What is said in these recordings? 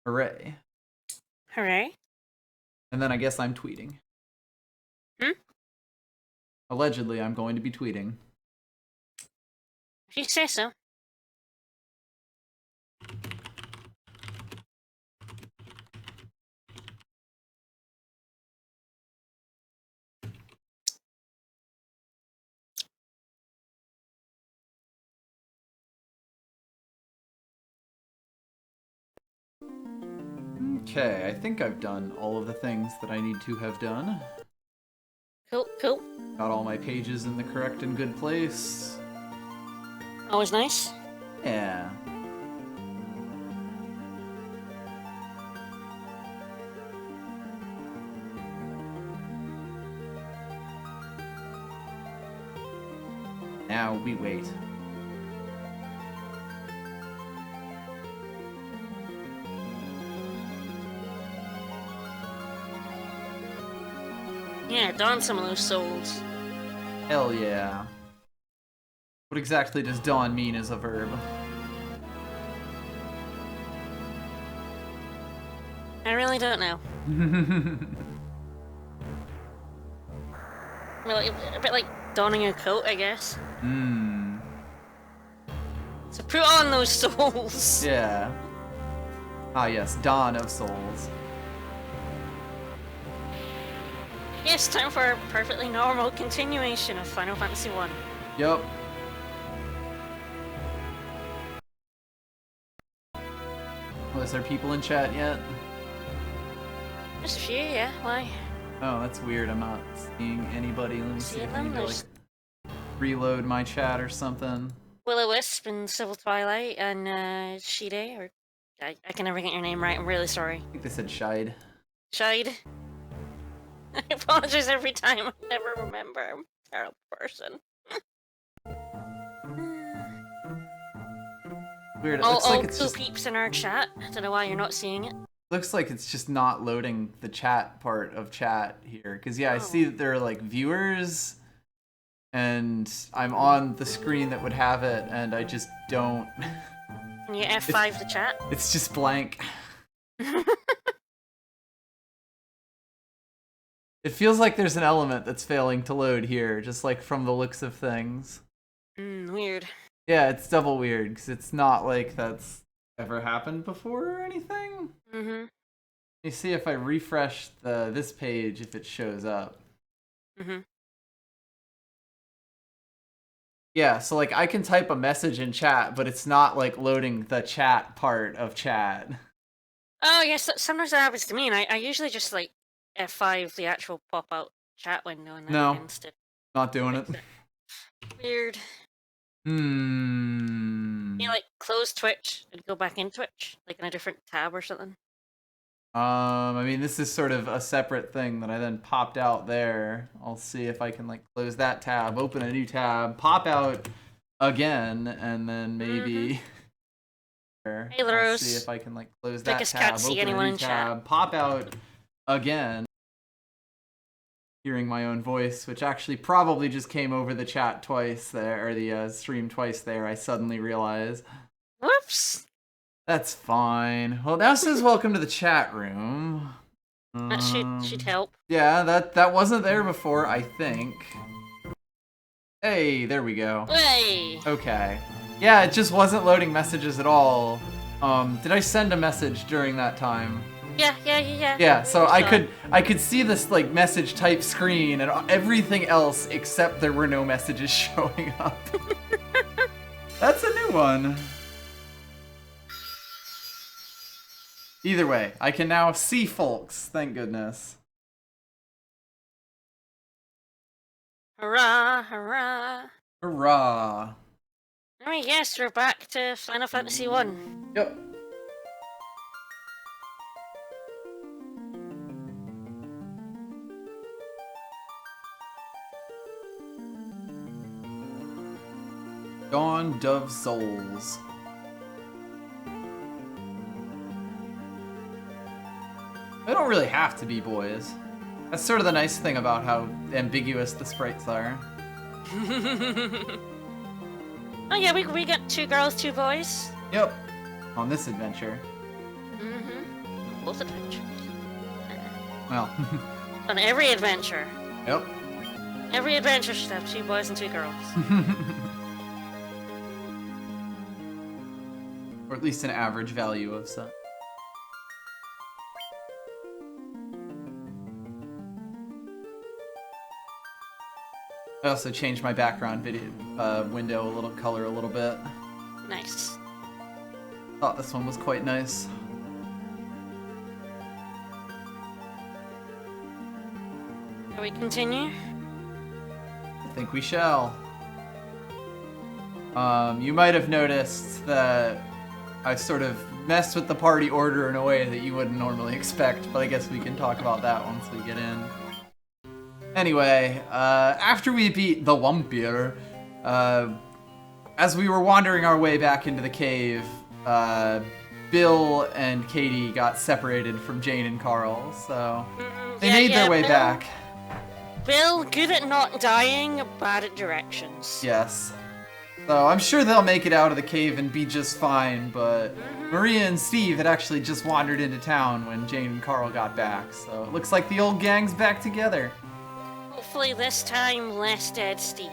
Hooray. Hooray. And then I guess I'm tweeting. Allegedly, I'm going to be tweeting. If you say so. Okay, I think I've done all of the things that I need to have done. Cool. Got all my pages in the correct and good place. Always nice. Yeah. Now we wait. Yeah, dawn some of those souls. Hell yeah. What exactly does dawn mean as a verb? I really don't know. A bit like donning a coat, I guess. So put on those souls. Yeah. Ah yes, dawn of souls. Yes, time for a perfectly normal continuation of Final Fantasy 1. Yup. Oh, is there people in chat yet? Just a few, yeah. Why? Oh, that's weird. I'm not seeing anybody. Let me see if I them? need to like reload my chat or something. Will-O-Wisp and Civil Twilight and Shide, or I can never get your name right. I'm really sorry. I think they said Shide. Shide. I apologize every time. I never remember. I'm a terrible person. Weird. It all looks like it's cool just peeps in our chat. I don't know why you're not seeing it. looks like it's just not loading the chat part of chat here. Because yeah, I see that there are like viewers, and I'm on the screen that would have it, and I just don't. Can you F5 the chat? It's just blank. It feels like there's an element that's failing to load here, just like from the looks of things. Weird. Yeah, it's double weird, because it's not like that's ever happened before or anything. Let me see if I refresh this page, if it shows up. Yeah, so like I can type a message in chat, but it's not like loading the chat part of chat. Oh yes, sometimes that happens to me, and I usually just like F5 the actual pop-out chat window and then No, instead. not doing it. Weird. Hmm. You like close Twitch and go back in Twitch, like in a different tab or something. I mean, this is sort of a separate thing that I then popped out there. I'll see if I can like close that tab, open a new tab, pop out again, and then maybe. Hey, I'll Laros. see if I can like close that Vicas tab, can't see open anyone a new in tab, chat. pop out again. Hearing my own voice, which actually probably just came over the chat twice there, or the stream twice there. I suddenly realized. Whoops. That's fine. Well, now says welcome to the chat room. That should help. Yeah, that wasn't there before, I think. Hey, there we go. Hey. Okay. Yeah, it just wasn't loading messages at all. Did I send a message during that time? Yeah. Yeah, so I could see this like message type screen and everything else except there were no messages showing up. That's a new one. Either way, I can now see folks, thank goodness. Hurrah, hurrah. Hurrah. Alright, yes, we're back to Final Fantasy 1. Yep. Dawn of Souls. They don't really have to be boys. That's sort of the nice thing about how ambiguous the sprites are. Oh yeah, we got 2 girls, 2 boys. Yep. On this adventure. both adventures. Well. On every adventure. Yep. Every adventure should have 2 boys and 2 girls. Or at least an average value of some. I also changed my background window a little, color a little bit. Nice. Thought this one was quite nice. Shall we continue? I think we shall. You might have noticed that I sort of messed with the party order in a way that you wouldn't normally expect, but I guess we can talk about that once we get in. Anyway, after we beat the Wampir, as we were wandering our way back into the cave, Bill and Katie got separated from Jane and Carl, so they made their way back. Bill, good at not dying, bad at directions. Yes. So I'm sure they'll make it out of the cave and be just fine, but Maria and Steve had actually just wandered into town when Jane and Carl got back, so it looks like the old gang's back together. Hopefully this time, less dead Steve.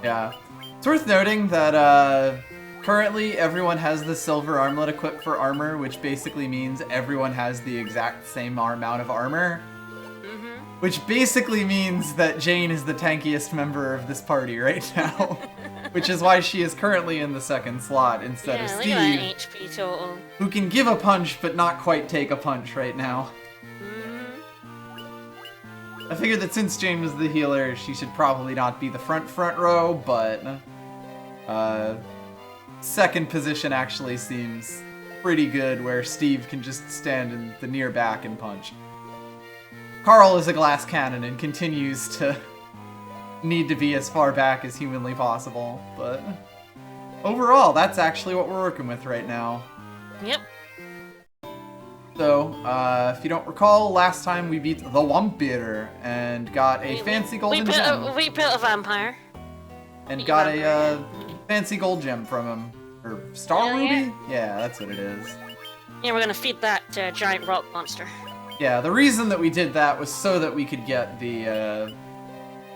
Yeah. It's worth noting that currently everyone has the silver armlet equipped for armor, which basically means everyone has the exact same amount of armor. Which basically means that Jane is the tankiest member of this party right now. Which is why she is currently in the second slot instead of Steve. Look at that HP total. Who can give a punch but not quite take a punch right now. I figured that since Jane was the healer, she should probably not be the front row, but second position actually seems pretty good where Steve can just stand in the near back and punch. Carl is a glass cannon and continues to need to be as far back as humanly possible, but overall, that's actually what we're working with right now. Yep. So, if you don't recall, last time we beat the Wampir and got a fancy golden gem. We built a vampire. And got a fancy gold gem from him. Or Star Ruby? Yeah, that's what it is. Yeah, we're gonna feed that giant rock monster. Yeah, the reason that we did that was so that we could get it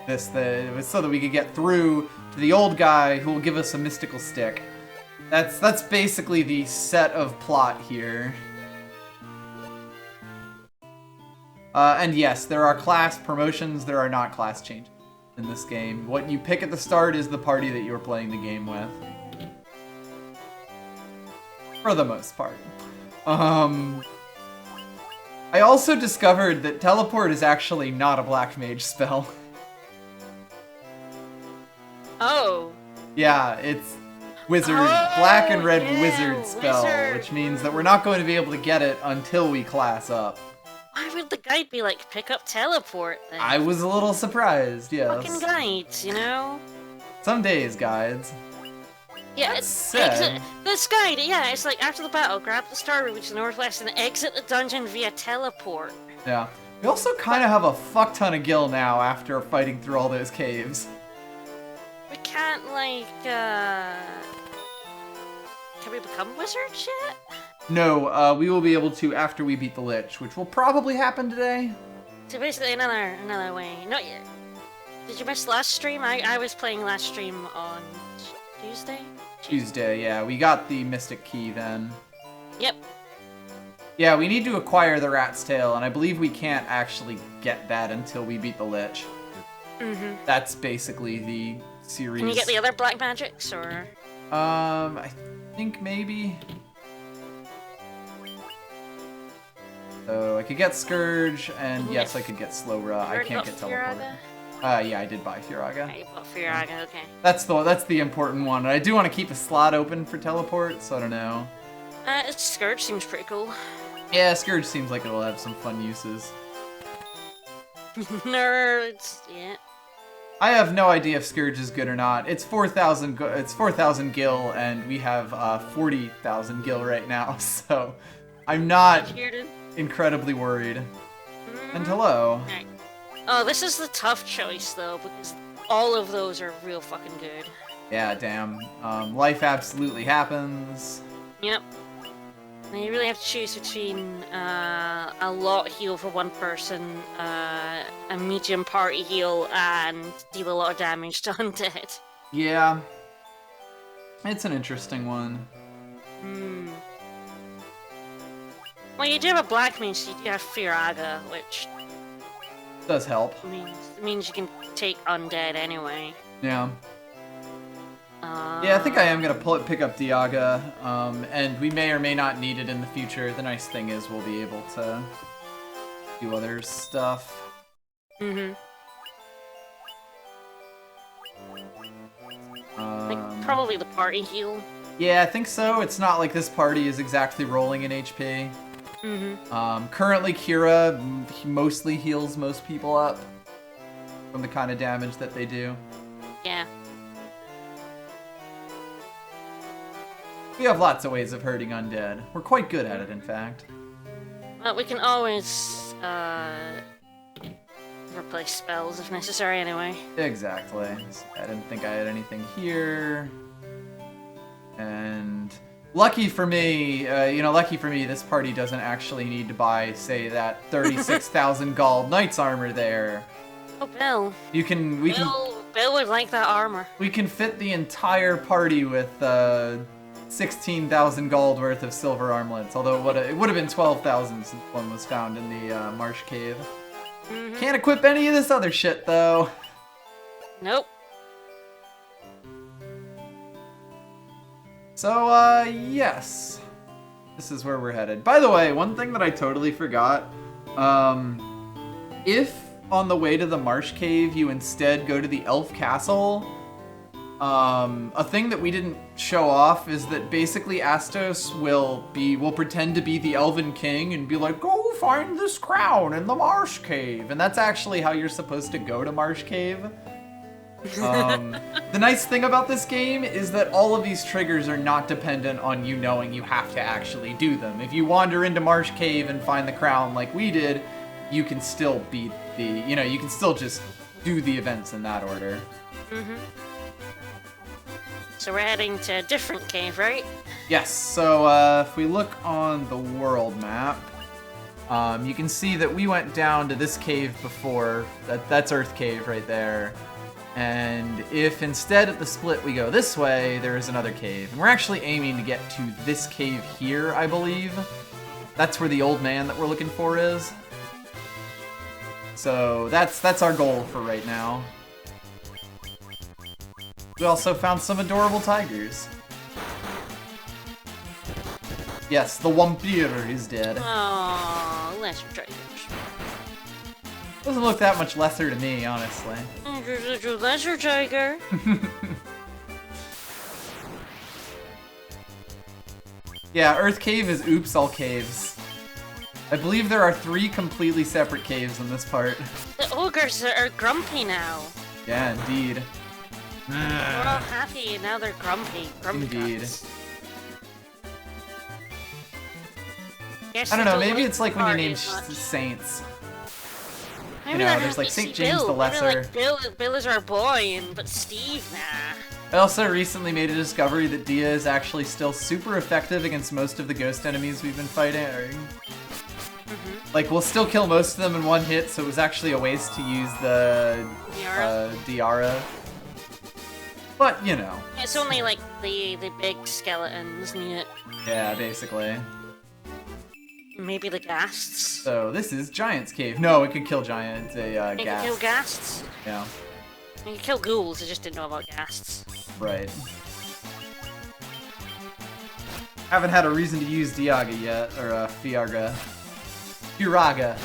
was so that we could get through to the old guy who will give us a mystical stick. That's basically the set of plot here. And yes, there are class promotions, there are not class changes in this game. What you pick at the start is the party that you're playing the game with. For the most part. I also discovered that teleport is actually not a black mage spell. Oh. Yeah, it's black and red wizard spell, which means that we're not going to be able to get it until we class up. Why would the guide be like, pick up teleport then? I was a little surprised, yes. Fucking guides, you know? Some days, guides. Yeah, this guide, yeah, it's like after the battle, grab the star ruby to the northwest and exit the dungeon via teleport. Yeah. We also kind of have a fuck ton of gil now after fighting through all those caves. We can't, like, can we become wizards yet? No, we will be able to after we beat the Lich, which will probably happen today. So basically another way. Not yet. Did you miss last stream? I was playing last stream on Tuesday? Tuesday, yeah. We got the Mystic Key then. Yep. Yeah, we need to acquire the Rat's Tail, and I believe we can't actually get that until we beat the Lich. That's basically the series. Can you get the other black magics, or? I think maybe. So I could get Scourge, and yes, I could get Slowra. I can't get Teleport. Yeah, I did buy Firaga. I bought Firaga, okay. That's the important one. I do want to keep a slot open for Teleport, so I don't know. Scourge seems pretty cool. Yeah, Scourge seems like it'll have some fun uses. Nerds, yeah. I have no idea if Scourge is good or not. It's 4,000. It's 4,000 gil, and we have 40,000 gil right now, so I'm not incredibly worried. And hello. Right. Oh, this is the tough choice though, because all of those are real fucking good. Yeah, damn. Life absolutely happens. Yep. And you really have to choose between a lot heal for one person, a medium party heal, and deal a lot of damage to undead. Yeah. It's an interesting one. Hmm. Well, you do have a black mage, so you do have Firaga, which Does help. means you can take undead anyway. Yeah. Yeah, I think I am gonna pick up Diaga, and we may or may not need it in the future. The nice thing is we'll be able to do other stuff. Mm-hmm. Like, probably the party heal. Yeah, I think so. It's not like this party is exactly rolling in HP. Mm-hmm. Currently, Kira mostly heals most people up from the kind of damage that they do. Yeah. We have lots of ways of hurting undead. We're quite good at it, in fact. Well, we can always replace spells if necessary anyway. Exactly. I didn't think I had anything here. And lucky for me, this party doesn't actually need to buy, say, that 36,000 gold knight's armor there. Oh, Bill. Bill would like that armor. We can fit the entire party with 16,000 gold worth of silver armlets, although it would have been 12,000 since one was found in the marsh cave. Mm-hmm. Can't equip any of this other shit, though. Nope. So, yes. This is where we're headed. By the way, one thing that I totally forgot. If on the way to the marsh cave you instead go to the elf castle, a thing that we didn't show off is that basically Astos will pretend to be the Elven King and be like, go find this crown in the Marsh Cave. And that's actually how you're supposed to go to Marsh Cave. The nice thing about this game is that all of these triggers are not dependent on you knowing you have to actually do them. If you wander into Marsh Cave and find the crown like we did, you can still beat you can still just do the events in that order. Mm-hmm. So we're heading to a different cave, right? Yes, so if we look on the world map, you can see that we went down to this cave before. That's Earth Cave right there. And if instead at the split we go this way, there is another cave. And we're actually aiming to get to this cave here, I believe. That's where the old man that we're looking for is. So that's our goal for right now. We also found some adorable tigers. Yes, the Wampir is dead. Oh, lesser tigers. Doesn't look that much lesser to me, honestly. Lesser tiger. Yeah, Earth Cave is oops all caves. I believe there are 3 completely separate caves in this part. The ogres are grumpy now. Yeah, indeed. We're all happy, and now they're grumpy. Indeed. Guts. I don't know, maybe it's like when you name saints. Maybe there's like St. James the Lesser. Like Bill is our boy, but Steve, nah. I also recently made a discovery that Dia is actually still super effective against most of the ghost enemies we've been fighting. Like, we'll still kill most of them in one hit, so it was actually a waste to use the Diara. But, you know. It's only like the big skeletons, isn't it? Yeah, basically. Maybe the ghasts. So, this is Giant's Cave. No, it can kill Giant, You can kill ghasts? Yeah. You can kill ghouls, I just didn't know about ghasts. Right. Haven't had a reason to use Diaga yet, or Fiarga. Firaga.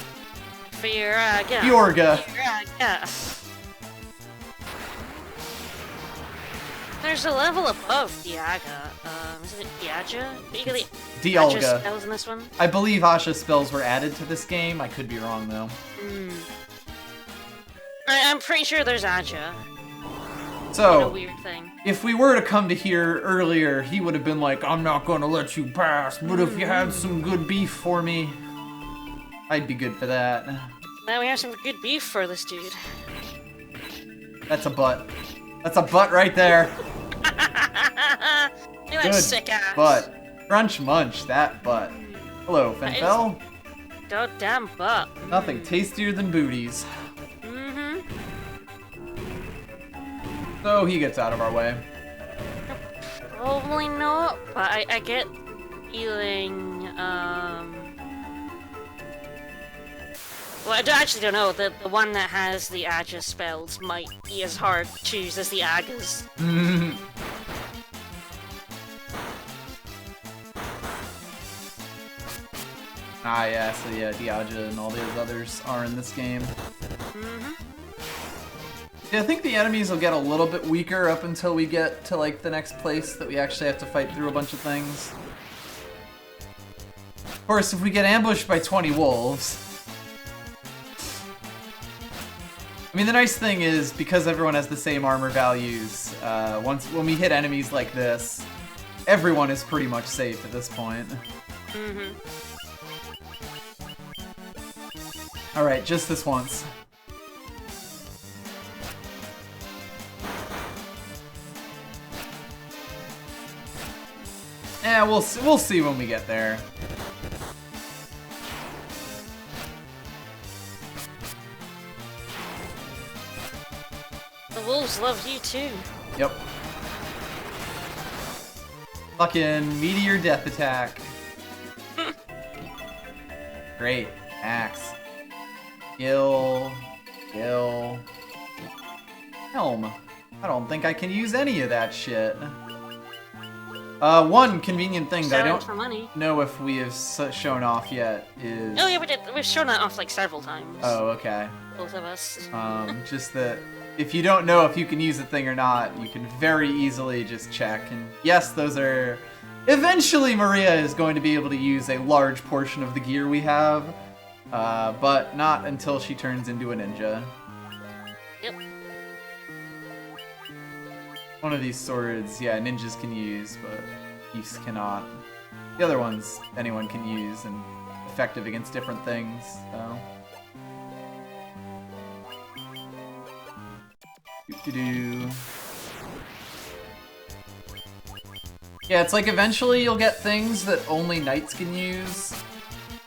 Fiorga. There's a level above Diaga. Isn't it Diaga? You get the Dialga. Asha spells in this one? I believe Asha spells were added to this game. I could be wrong, though. I'm pretty sure there's Aja. So, a weird thing. If we were to come to here earlier, he would have been like, I'm not gonna let you pass, but if you had some good beef for me, I'd be good for that. Now we have some good beef for this dude. That's a butt. That's a butt right there. Look at that sick ass. Butt. Crunch munch that butt. Hello, Fenfel. Goddamn butt. Nothing tastier than booties. Mm-hmm. So he gets out of our way. Probably not, but I get feeling, well, I actually don't know. The one that has the Aegis spells might be as hard to choose as the Agas. Ah, yeah, so yeah, Diaja and all those others are in this game. Yeah, I think the enemies will get a little bit weaker up until we get to, like, the next place that we actually have to fight through a bunch of things. Of course, if we get ambushed by 20 wolves... I mean, the nice thing is, because everyone has the same armor values, when we hit enemies like this, everyone is pretty much safe at this point. Alright, just this once. Yeah, we'll see when we get there. The wolves love you too. Yep. Fucking meteor death attack. Great. Axe. Gill. Helm. I don't think I can use any of that shit. One convenient thing that I don't know if we have shown off yet is... Oh yeah, we did. We've shown that off like several times. Oh, okay. Both of us. Just that if you don't know if you can use a thing or not, you can very easily just check. And yes, those are... Eventually Maria is going to be able to use a large portion of the gear we have, but not until she turns into a ninja. Yep. One of these swords, yeah, ninjas can use, but thieves cannot. The other ones, anyone can use, and effective against different things, so... Doo-doo-doo. Yeah, it's like eventually you'll get things that only knights can use,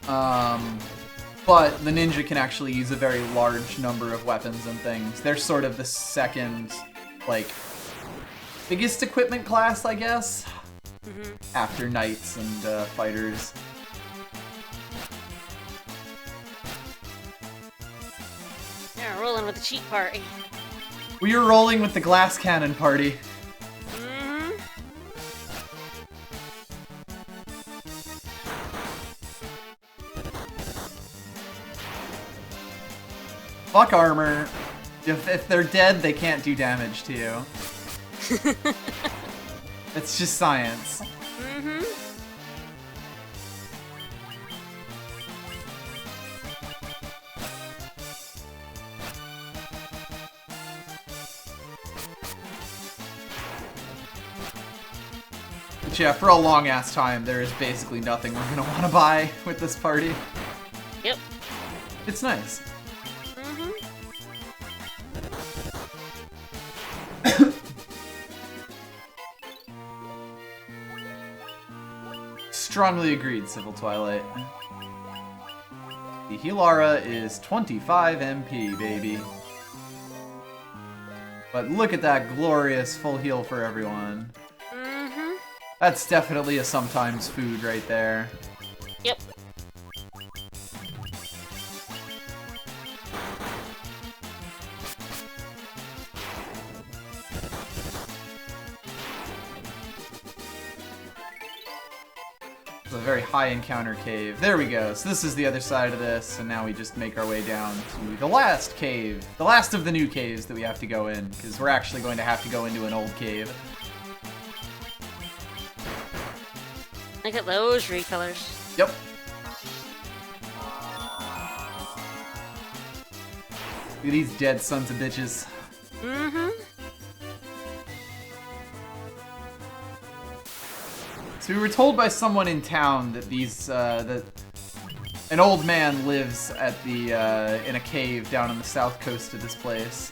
but the ninja can actually use a very large number of weapons and things. They're sort of the second, like, biggest equipment class, I guess, after knights and fighters. Yeah, rolling with the cheat party. We are rolling with the glass cannon party. Fuck armor. If they're dead, they can't do damage to you. It's just science. But yeah, for a long ass time, there is basically nothing we're gonna want to buy with this party. Yep. It's nice. Strongly agreed, Civil Twilight. The Healara is 25 MP, baby. But look at that glorious full heal for everyone. That's definitely a sometimes food right there. Yep. A very high encounter cave. There we go. So this is the other side of this, and now we just make our way down to the last cave. The last of the new caves that we have to go in, because we're actually going to have to go into an old cave. Look at those recolors. Yep. Look at these dead sons of bitches. So we were told by someone in town that these, that an old man lives at the, in a cave down on the south coast of this place.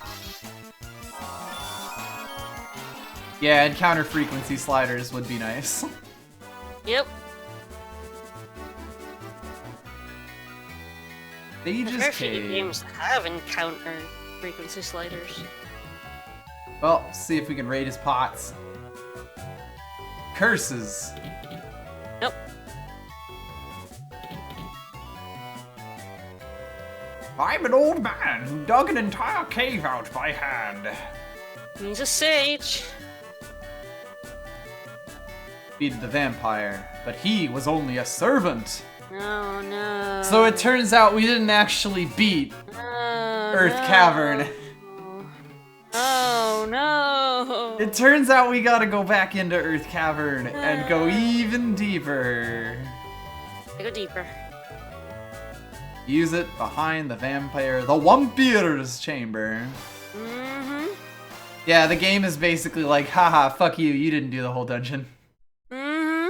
Yeah, encounter frequency sliders would be nice. Yep. Sage's There are few Cave. games that have encounter frequency sliders. Well, see if we can raid his pots. Curses. Nope. I'm an old man who dug an entire cave out by hand. He's a sage. Defeated the vampire, but he was only a servant. Oh no. So it turns out we didn't actually beat Earth Cavern. Oh no. It turns out we gotta go back into Earth Cavern and go even deeper. I go deeper. Use it behind the vampire, the Wampir's chamber. Mm-hmm. Yeah, the game is basically like, haha, fuck you, you didn't do the whole dungeon. Mm-hmm.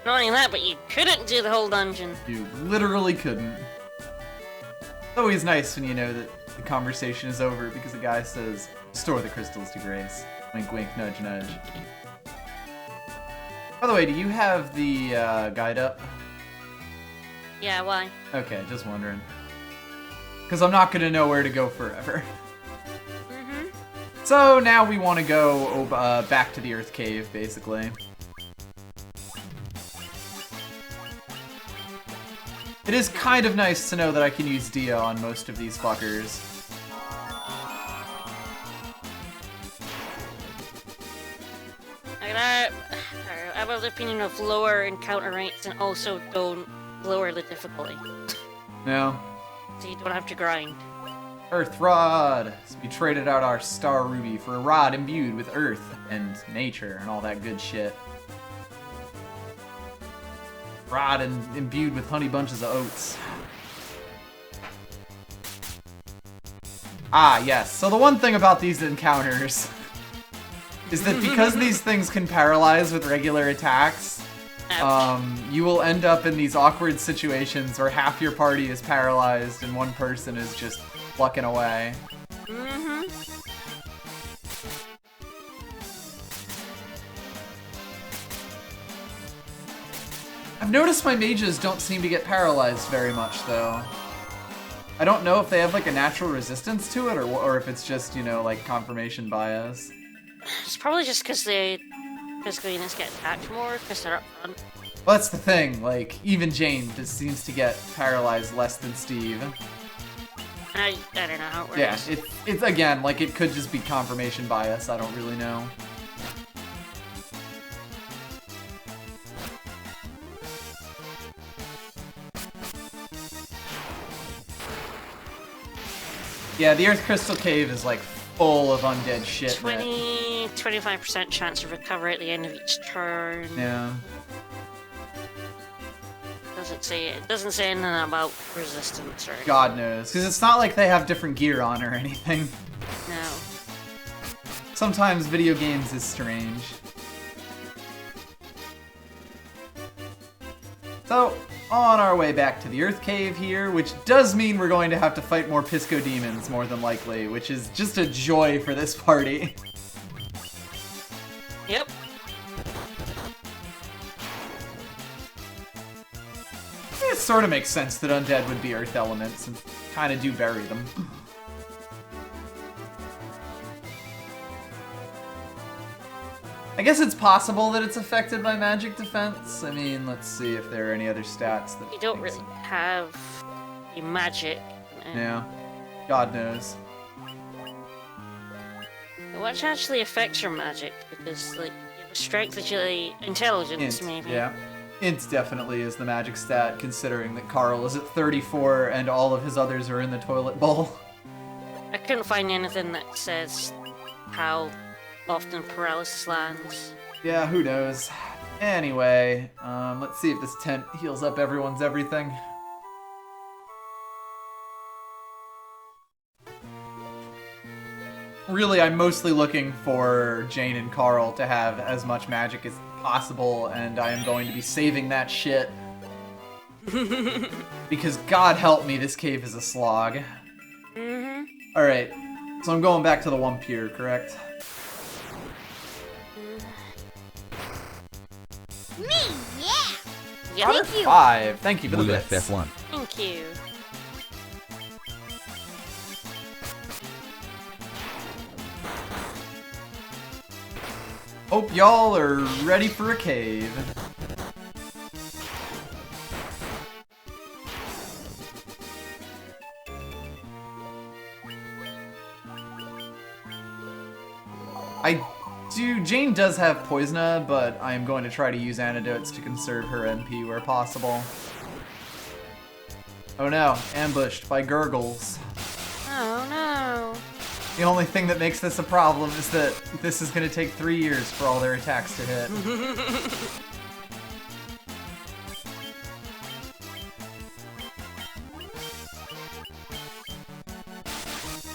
Not only that, but you couldn't do the whole dungeon. You literally couldn't. It's always nice when you know that the conversation is over because the guy says, restore the crystals to grace. Wink, wink, nudge, nudge. By the way, do you have the guide up? Yeah, why? Okay, just wondering. Because I'm not going to know where to go forever. Mm-hmm. So now we want to go back to the Earth Cave, basically. It is kind of nice to know that I can use Dia on most of these fuckers. I'm of the opinion of lower encounter rates and also don't lower the difficulty. No. So you don't have to grind. Earth Rod! So we traded out our Star Ruby for a rod imbued with Earth and nature and all that good shit. Rod and imbued with honey bunches of oats. Ah, yes. So the one thing about these encounters is that because these things can paralyze with regular attacks, you will end up in these awkward situations where half your party is paralyzed and one person is just plucking away. Mm-hmm. I've noticed my mages don't seem to get paralyzed very much, though. I don't know if they have like a natural resistance to it or if it's just, you know, like confirmation bias. It's probably just because the physical units get attacked more because they're up front. Well, that's the thing. Like, even Jane just seems to get paralyzed less than Steve. I don't know how it works. Yeah, it's again, like, it could just be confirmation bias. I don't really know. Yeah, the Earth Crystal Cave is, like, full of undead shit. 25% chance of recovery at the end of each turn. Yeah. It doesn't say anything about resistance or anything. God knows. Because it's not like they have different gear on or anything. No. Sometimes video games is strange. So, on our way back to the Earth Cave here, which does mean we're going to have to fight more Pisco Demons, more than likely, which is just a joy for this party. Yep. It sort of makes sense that undead would be Earth elements, and kind of do bury them. I guess it's possible that it's affected by magic defense. I mean, let's see if there are any other stats that... You don't really have the magic. Yeah. God knows. What actually affects your magic? Because, like, you have a strength, agility, intelligence, maybe. Yeah. Int definitely is the magic stat, considering that Carl is at 34 and all of his others are in the toilet bowl. I couldn't find anything that says how often paralysis lands. Yeah, who knows. Anyway, let's see if this tent heals up everyone's everything. Really, I'm mostly looking for Jane and Carl to have as much magic as possible, and I am going to be saving that shit. Because God help me, this cave is a slog. Mm-hmm. Alright, so I'm going back to the one pier, correct? Me, yeah. Yeah. Thank you. 5. Thank you for the We bits. left F1. Thank you. Hope y'all are ready for a cave. Jane does have Poisona, but I am going to try to use antidotes to conserve her MP where possible. Oh no, ambushed by gurgles. Oh no. The only thing that makes this a problem is that this is going to take 3 years for all their attacks to hit.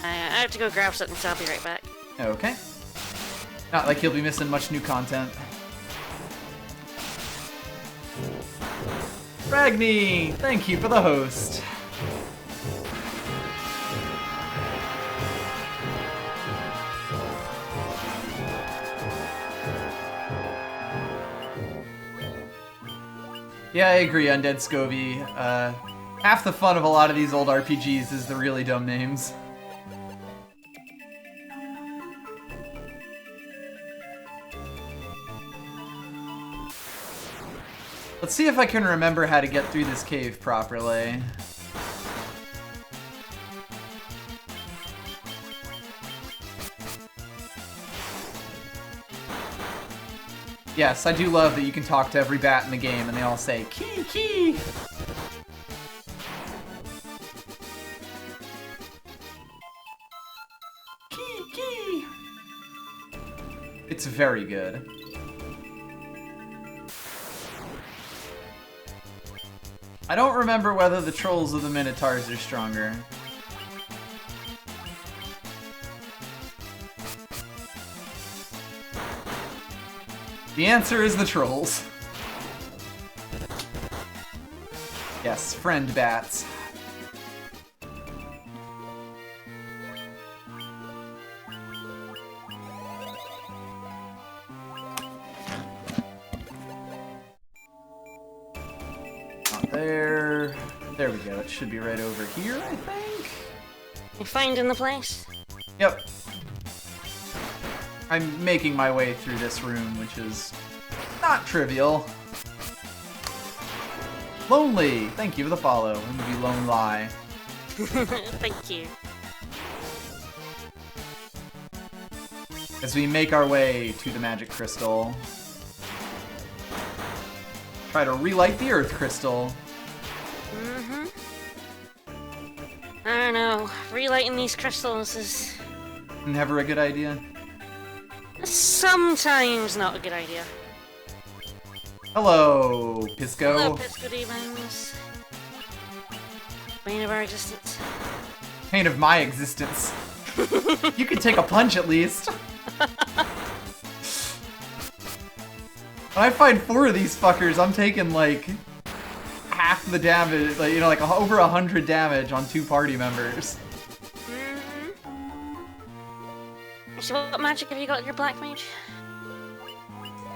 I have to go grab something, so I'll be right back. Okay. Not like you'll be missing much new content. Ragni, thank you for the host. Yeah, I agree, Undead Scovy. Half the fun of a lot of these old RPGs is the really dumb names. Let's see if I can remember how to get through this cave properly. Yes, I do love that you can talk to every bat in the game and they all say, "Key, key!" Key, key! It's very good. I don't remember whether the trolls or the minotaurs are stronger. The answer is the trolls. Yes, friend bats. Not there. There we go. It should be right over here, I think. You finding the place? Yep. I'm making my way through this room, which is not trivial. Lonely! Thank you for the follow. I'm gonna be lonely. Thank you. As we make our way to the magic crystal. Try to relight the earth crystal. Mm-hmm. I don't know. Relighting these crystals is Never a good idea. sometimes not a good idea. Hello, Pisco. Hello, Pisco Demons. Bane of our existence. Pain of my existence. You can take a punch at least. When I find 4 of these fuckers, I'm taking like half the damage, like, you know, like over 100 damage on 2 party members. So what magic have you got in your black mage?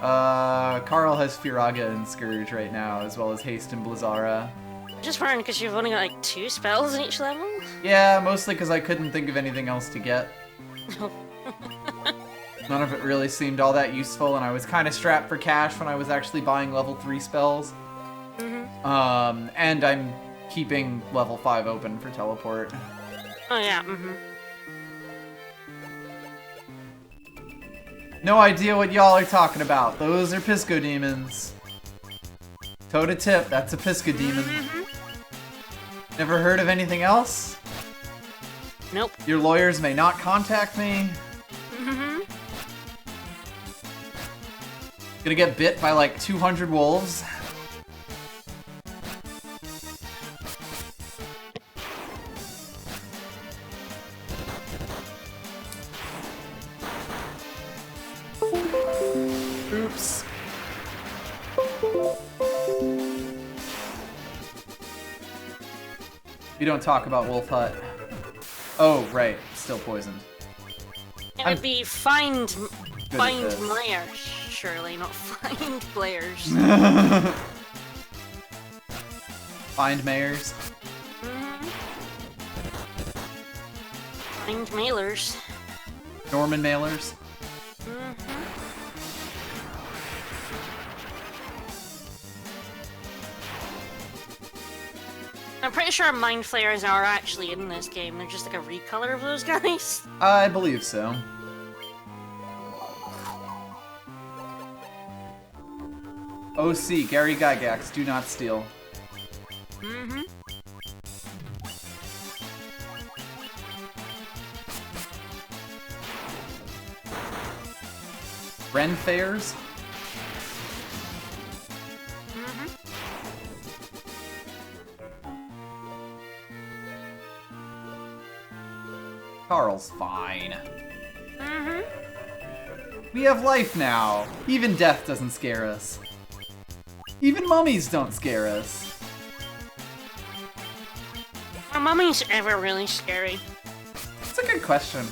Carl has Firaga and Scourge right now, as well as Haste and Blizzara. Just wondering because you've only got like 2 spells in each level? Yeah, mostly because I couldn't think of anything else to get. None of it really seemed all that useful, and I was kind of strapped for cash when I was actually buying level 3 spells. And I'm keeping level 5 open for teleport. Oh yeah, No idea what y'all are talking about. Those are Pisco Demons. Toe to tip, that's a Pisco Demon. Never heard of anything else? Nope. Your lawyers may not contact me. Gonna get bit by like 200 wolves. Oops. You don't talk about Wolf Hut. Oh, right. Still poisoned. It would be find this. Meyer, surely, not find players. Find mayors. Find mailers. Norman mailers. I'm pretty sure mind flayers are actually in this game. They're just like a recolor of those guys. I believe so. OC, Gary Gygax, do not steal. Mm-hmm. Ren Fairs? Mm-hmm. Carl's fine. Mm-hmm. We have life now. Even death doesn't scare us. Even mummies don't scare us. Are mummies ever really scary? That's a good question.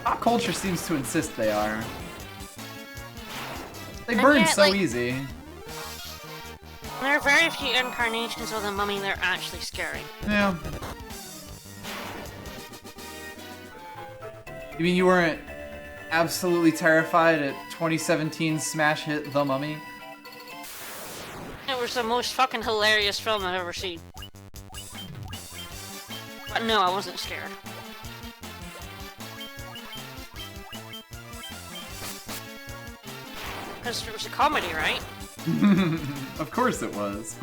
Pop culture seems to insist they are. They burn yet, so like, easy. There are very few incarnations of the mummy that are actually scary. Yeah. You mean you weren't absolutely terrified at 2017's smash hit The Mummy? It was the most fucking hilarious film I've ever seen. But no, I wasn't scared. Because it was a comedy, right? Of course it was.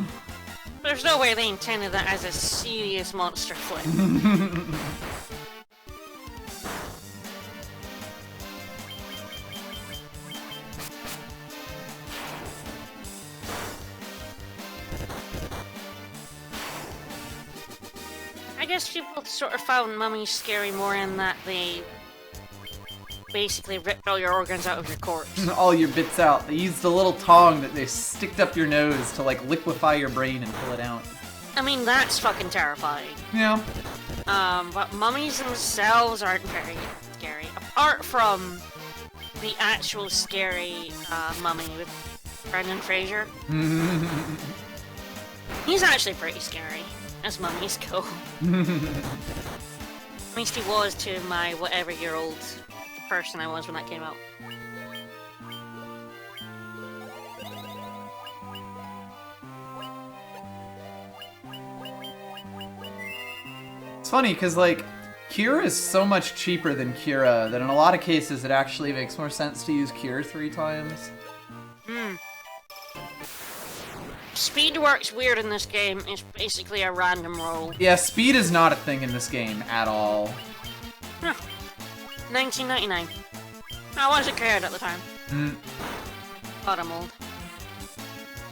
There's no way they intended that as a serious monster flick. I guess people sort of found mummies scary more in that they basically ripped all your organs out of your corpse. All your bits out. They used a little tong that they sticked up your nose to like liquefy your brain and pull it out. I mean, that's fucking terrifying. Yeah. But mummies themselves aren't very scary. Apart from the actual scary mummy with Brendan Fraser. He's actually pretty scary, as mummies go. At least he was to my whatever-year-old person I was when that came out. It's funny because like Cure is so much cheaper than Cura that in a lot of cases it actually makes more sense to use Cure 3 times. Speed works weird in this game. It's basically a random roll. Yeah, speed is not a thing in this game at all. Huh. 1999. I wasn't cared at the time. Thought I'm old.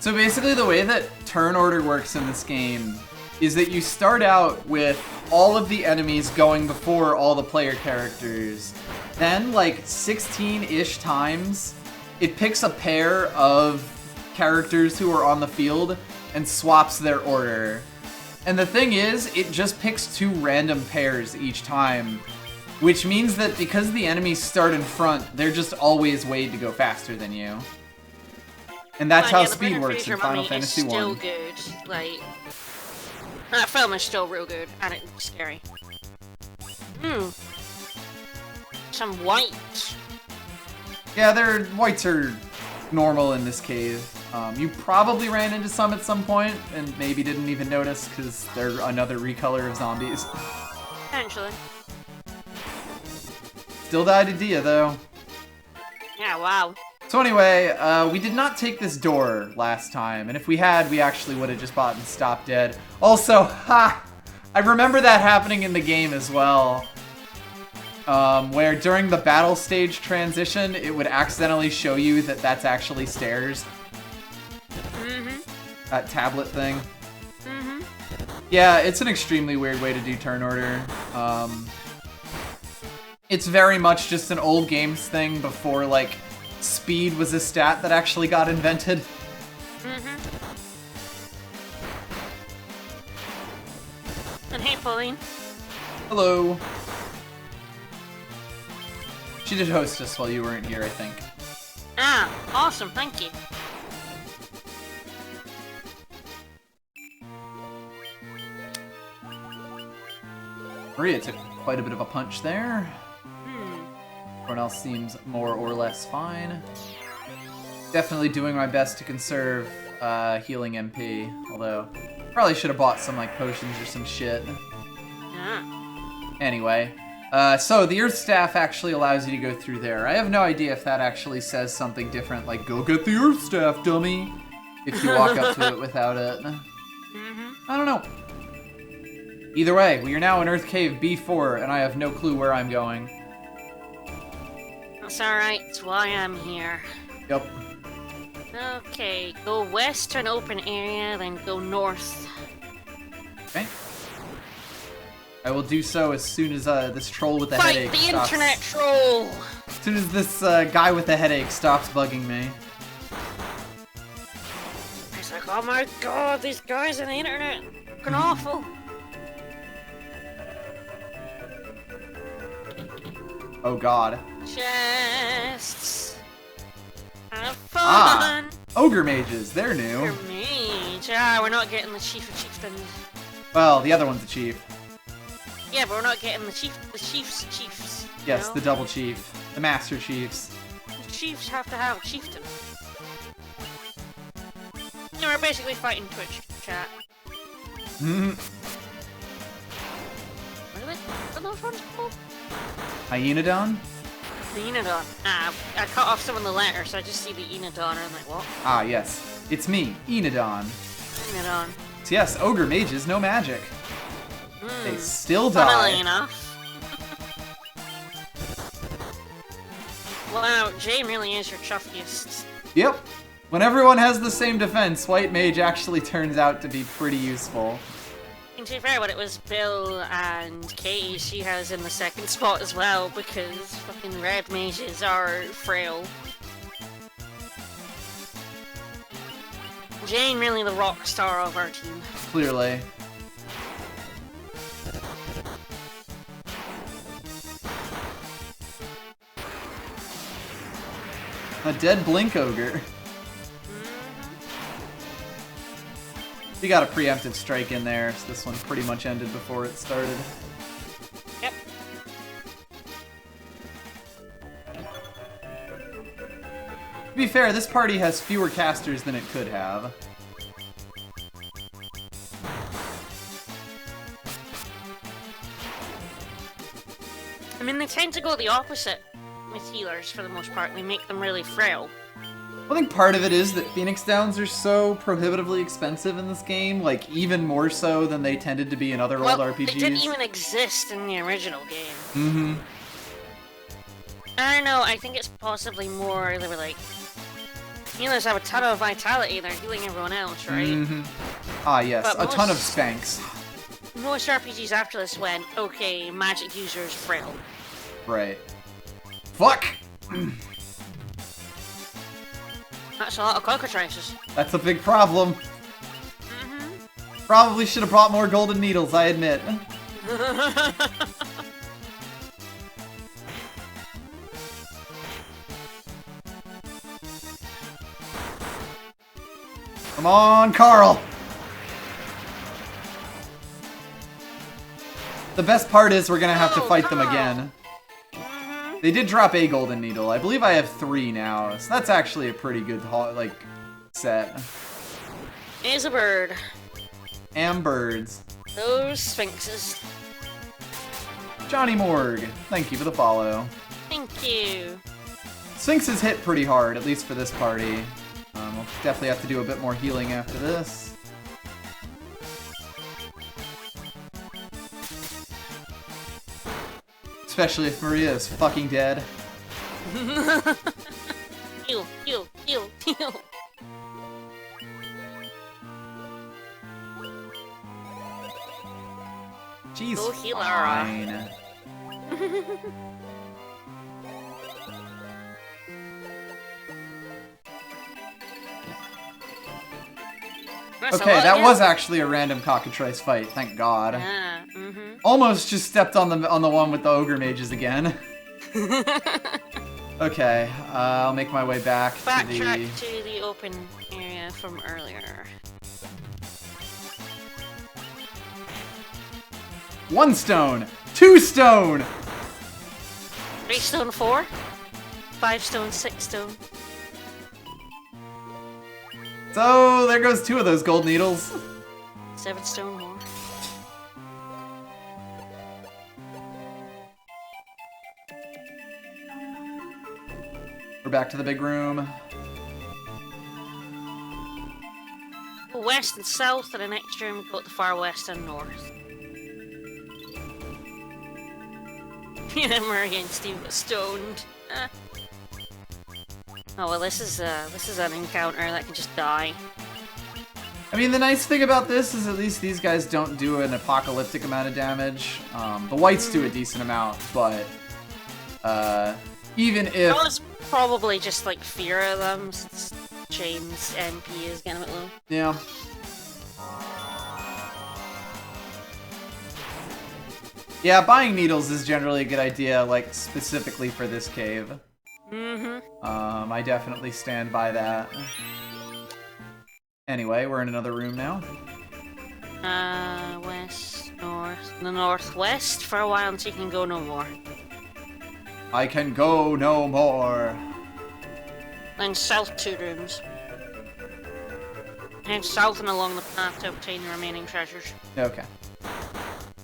So basically the way that turn order works in this game is that you start out with all of the enemies going before all the player characters. Then, like 16-ish times, it picks a pair of characters who are on the field and swaps their order. And the thing is, it just picks two random pairs each time, which means that because the enemies start in front, they're just always way to go faster than you. And that's how speed works in Final Fantasy 1. Still good. Like, that film is still real good, and it's scary. Some white. Yeah, their whites are normal in this cave. You probably ran into some at some point and maybe didn't even notice because they're another recolor of zombies. Potentially. Still died to Dia though. Yeah, wow. So anyway, we did not take this door last time, and if we had, we actually would have just bought and stopped dead. Also, ha! I remember that happening in the game as well. Where during the battle stage transition, it would accidentally show you that that's actually stairs. That tablet thing. Yeah, it's an extremely weird way to do turn order. It's very much just an old games thing before, like, speed was a stat that actually got invented. And hey, Pauline. Hello. She did host us while you weren't here, I think. Ah, awesome, thank you. Maria took quite a bit of a punch there. Everyone else seems more or less fine. Definitely doing my best to conserve healing MP, although Probably should have bought some like potions or some shit. Yeah. Anyway, so the Earth Staff actually allows you to go through there. I have no idea if that actually says something different, like "Go get the Earth Staff, dummy," if you walk up to it without it. I don't know. Either way, we are now in Earth Cave B4, and I have no clue where I'm going. That's alright, it's why I'm here. Yep. Okay, go west to an open area, then go north. Okay. I will do so as soon as this troll with the Fight headache the stops. internet troll! As soon as this guy with the headache stops bugging me. It's like, oh my god, these guys on the internet, fucking awful. Oh god. Chests. Have fun. Ah, ogre mages, they're new. Your mage. Ah, we're not getting the chief of chieftains. Well, the other one's the chief. Yeah, but we're not getting the chiefs. Yes, you know? the double chief. The master chiefs. The chiefs have to have a chieftain. No, we're basically fighting Twitch chat. What are those ones called? Hyenodon? The Enodon. Ah, I cut off some of the letters, so I just see the Enodon, and I'm like, what? Ah, yes. It's me, Enodon. Enodon. So yes, ogre mages, no magic. They still Funnily die. enough. Wow, Jane really is your chuffiest. Yep. When everyone has the same defense, white mage actually turns out to be pretty useful. And to be fair, when it was Bill and Katie, she has in the second spot as well, because fucking red mages are frail. Jane really the rock star of our team. Clearly. A dead blink ogre. We got a preemptive strike in there, so this one pretty much ended before it started. Yep. To be fair, this party has fewer casters than it could have. I mean, they tend to go the opposite with healers for the most part. They make them really frail. I think part of it is that Phoenix Downs are so prohibitively expensive in this game, like even more so than they tended to be in other old RPGs. They didn't even exist in the original game. Mm-hmm. I don't know, I think it's possibly more, they were like, healers have a ton of vitality, they're healing everyone else, right? Mm-hmm. Ah, yes, But a ton of most- spanks. Most RPGs after this went, okay, magic users frail. Right. Fuck! That's a lot of cockatrices. That's a big problem. Probably should have brought more golden needles, I admit. Come on, Carl! The best part is we're gonna have to fight them Carl. again. They did drop a golden needle. I believe I have 3 now, so that's actually a pretty good, like, set. Is a bird. And birds. Those sphinxes. Johnny Morg, thank you for the follow. Thank you. Sphinxes hit pretty hard, at least for this party. We'll definitely have to do a bit more healing after this. Especially if Maria is fucking dead. Heal, heal, heal, heal. She's Go heal her. fine. That's a Okay, lot, that yeah. was actually a random cockatrice fight, thank God. Yeah, Almost just stepped on the one with the ogre mages again. Okay, I'll make my way back to the... Backtrack to the open area from earlier. 1 stone! 2 stone! 3 stone 4? 5 stone, 6 stone. So, there goes 2 of those gold needles. 7 stone more. We're back to the big room. West and south, and the next room we go to the far west and north. Yeah, Murray and Steve got stoned. Oh well, this is an encounter that can just die. I mean, the nice thing about this is at least these guys don't do an apocalyptic amount of damage. The whites do a decent amount, but even if... Well, it's probably just like fear of them, since Jane's MP is getting a bit low. Yeah. Yeah, buying needles is generally a good idea, like, specifically for this cave. I definitely stand by that. Anyway, we're in another room now. West, north, the northwest for a while until you can go no more. I can go no more. Then south 2 rooms. Head south and along the path to obtain the remaining treasures. Okay.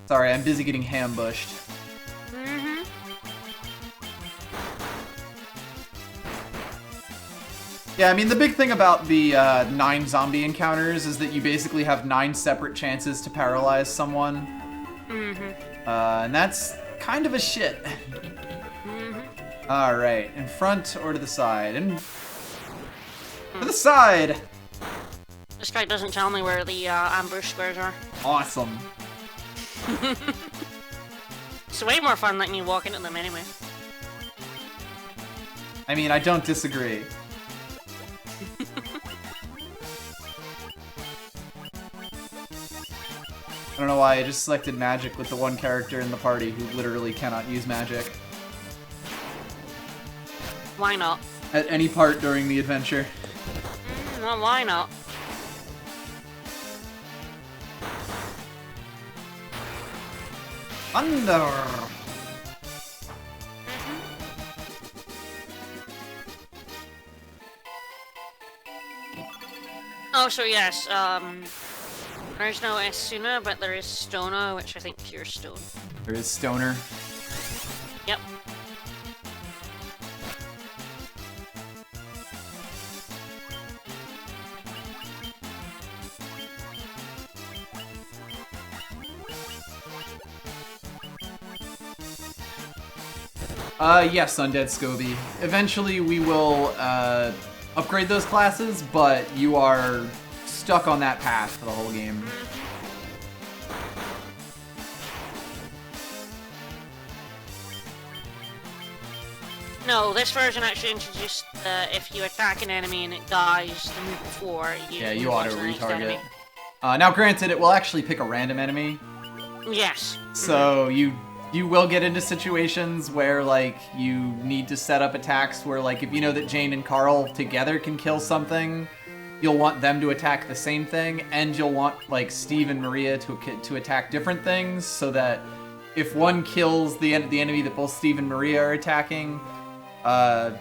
Sorry, I'm busy getting ambushed. Yeah, I mean, the big thing about the 9 zombie encounters is that you basically have 9 separate chances to paralyze someone. And that's kind of a shit. Alright, in front or to the side? To the side! This guy doesn't tell me where the ambush squares are. Awesome. It's way more fun letting you walk into them anyway. I mean, I don't disagree. I don't know why I just selected magic with the one character in the party who literally cannot use magic. Why not? At any part during the adventure. Well, why not? Thunder! Oh, so yes, there's no Esuna, but there is Stona, which I think pure stone. There is Stoner. Yep. Yes, Undead Scoby. Eventually we will, upgrade those classes, but you are stuck on that path for the whole game. No, this version actually introduced if you attack an enemy and it dies the move before, you move on auto to the next retarget. enemy. Now granted, it will actually pick a random enemy, Yes. so you will get into situations where, like, you need to set up attacks where, like, if you know that Jane and Carl together can kill something, you'll want them to attack the same thing, and you'll want, like, Steve and Maria to attack different things, so that if one kills the enemy that both Steve and Maria are attacking,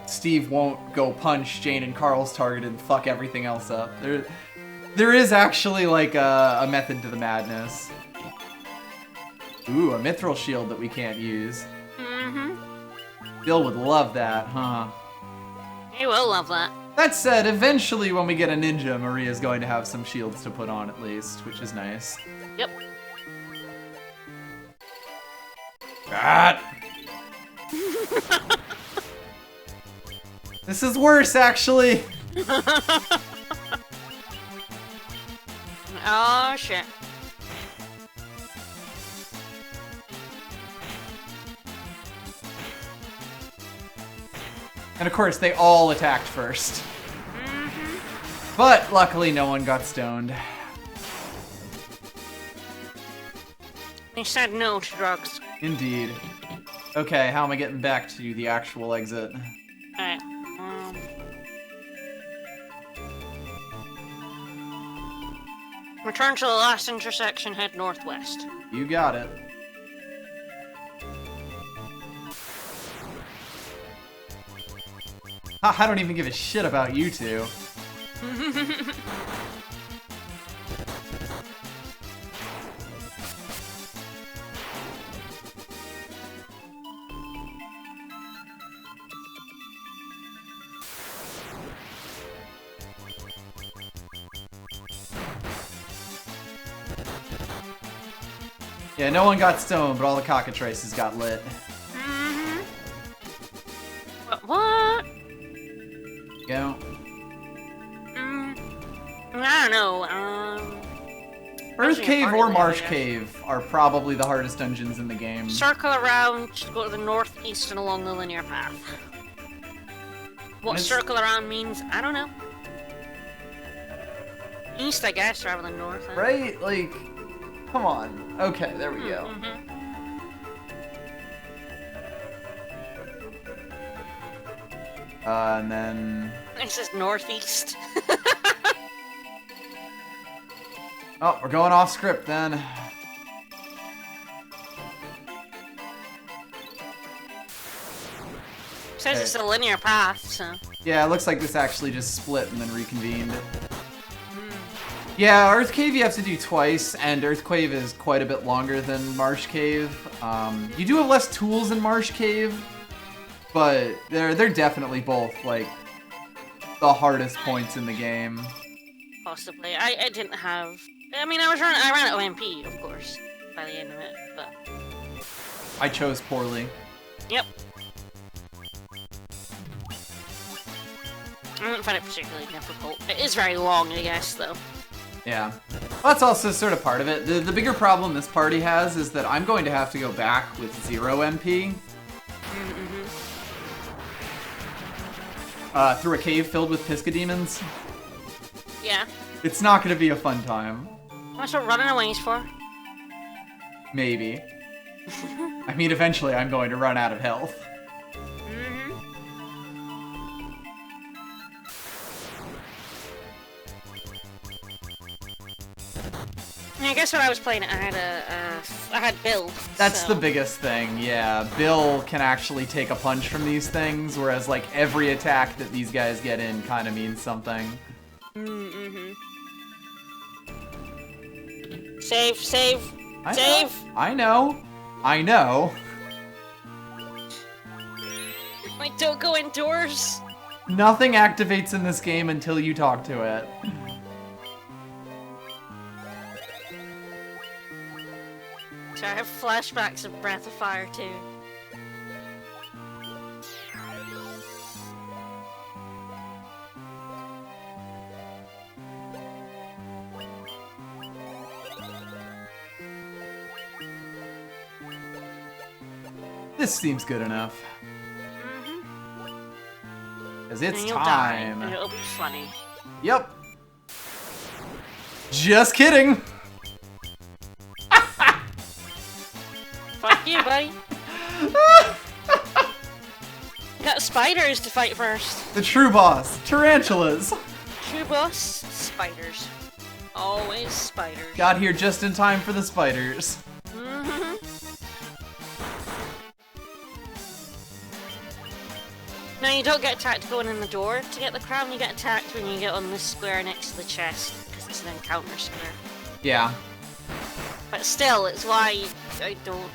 Steve won't go punch Jane and Carl's target and fuck everything else up. There is actually, like, a method to the madness. Ooh, a mithril shield that we can't use. Bill would love that, huh? He will love that. That said, eventually when we get a ninja, Maria's going to have some shields to put on at least, which is nice. Yep. God. This is worse, actually. Oh, shit. And of course, they all attacked first. But luckily, no one got stoned. He said no to drugs. Indeed. Okay, how am I getting back to the actual exit? Alright. Return to the last intersection, head northwest. You got it. I don't even give a shit about you two. Yeah, no one got stoned, but all the cockatrices got lit. Mm-hmm. What? Go. I don't know. Earth Cave or Marsh Cave are probably the hardest dungeons in the game. Circle around, go to the northeast and along the linear path. What circle around means, I don't know. East, I guess, rather than north. Right? Like, come on. Okay, there we go. And then... This is northeast. Oh, we're going off script then. Says it's a linear path, so... Yeah, it looks like this actually just split and then reconvened. Yeah, Earth Cave you have to do twice, and Earth Cave is quite a bit longer than Marsh Cave. You do have less tools in Marsh Cave, but they're definitely both, like, the hardest points in the game. Possibly. I didn't have... I mean, I ran at OMP, of course, by the end of it, but... I chose poorly. Yep. I didn't find it particularly difficult. It is very long, I guess, though. Yeah. Well, that's also sort of part of it. The bigger problem this party has is that I'm going to have to go back with 0 MP. Through a cave filled with Pisca demons. Yeah. It's not going to be a fun time. That's what running away is for. Maybe. I mean, eventually I'm going to run out of health. I guess when I was playing it, I had Bill. That's the biggest thing, yeah. Bill can actually take a punch from these things, whereas like every attack that these guys get in kind of means something. Save, save, save! I know. Like, don't go indoors. Nothing activates in this game until you talk to it. So I have flashbacks of Breath of Fire too. This seems good enough. Because it's and you'll time. Die, and it'll be funny. Yep. Just kidding. Fuck you, buddy. Got spiders to fight first. The true boss, tarantulas. True boss, spiders. Always spiders. Got here just in time for the spiders. No, you don't get attacked going in the door to get the crown, you get attacked when you get on the square next to the chest, because it's an encounter square. Yeah. But still, it's why I don't...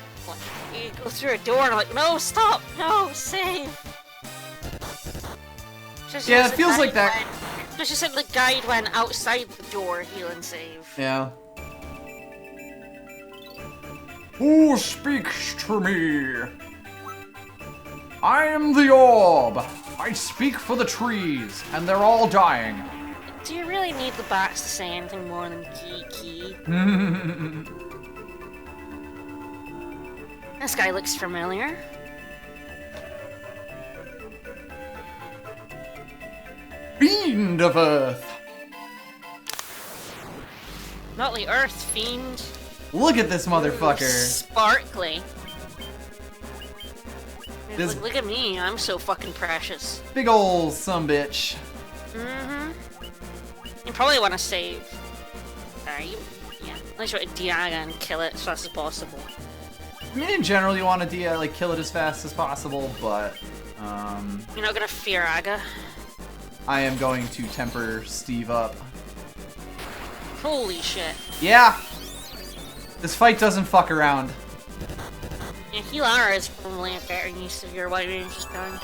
You go through a door and I'm like, no, stop! No, save! Yeah, it feels like that. Just said the guide went outside the door, heal and save. Yeah. Who speaks to me? I am the orb. I speak for the trees, and they're all dying. Do you really need the bats to say anything more than key? This guy looks familiar. Fiend of Earth. Not the Earth Fiend. Look at this motherfucker. Sparkly. This look at me, I'm so fucking precious. big ol' sumbitch. You probably want to save. Are you? Yeah. Unless you want to Diaga and kill it as fast as possible. I mean, in general, you want to like kill it as fast as possible, but You're not gonna fear Aga. I am going to temper Steve up. Holy shit. Yeah. This fight doesn't fuck around. Yeah, Healara is probably a better use of your wide range gun.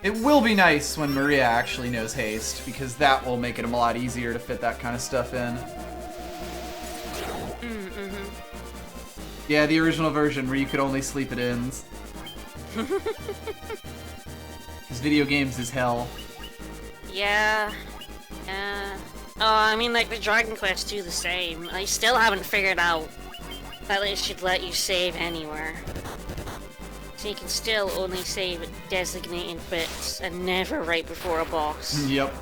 It will be nice when Maria actually knows haste, because that will make it a lot easier to fit that kind of stuff in. Yeah, the original version where you could only sleep at inns. Because video games is hell. Yeah. Oh, I mean, like, the Dragon Quest do the same. I still haven't figured out that it should let you save anywhere. So you can still only save at designated bits and never right before a boss. Yep.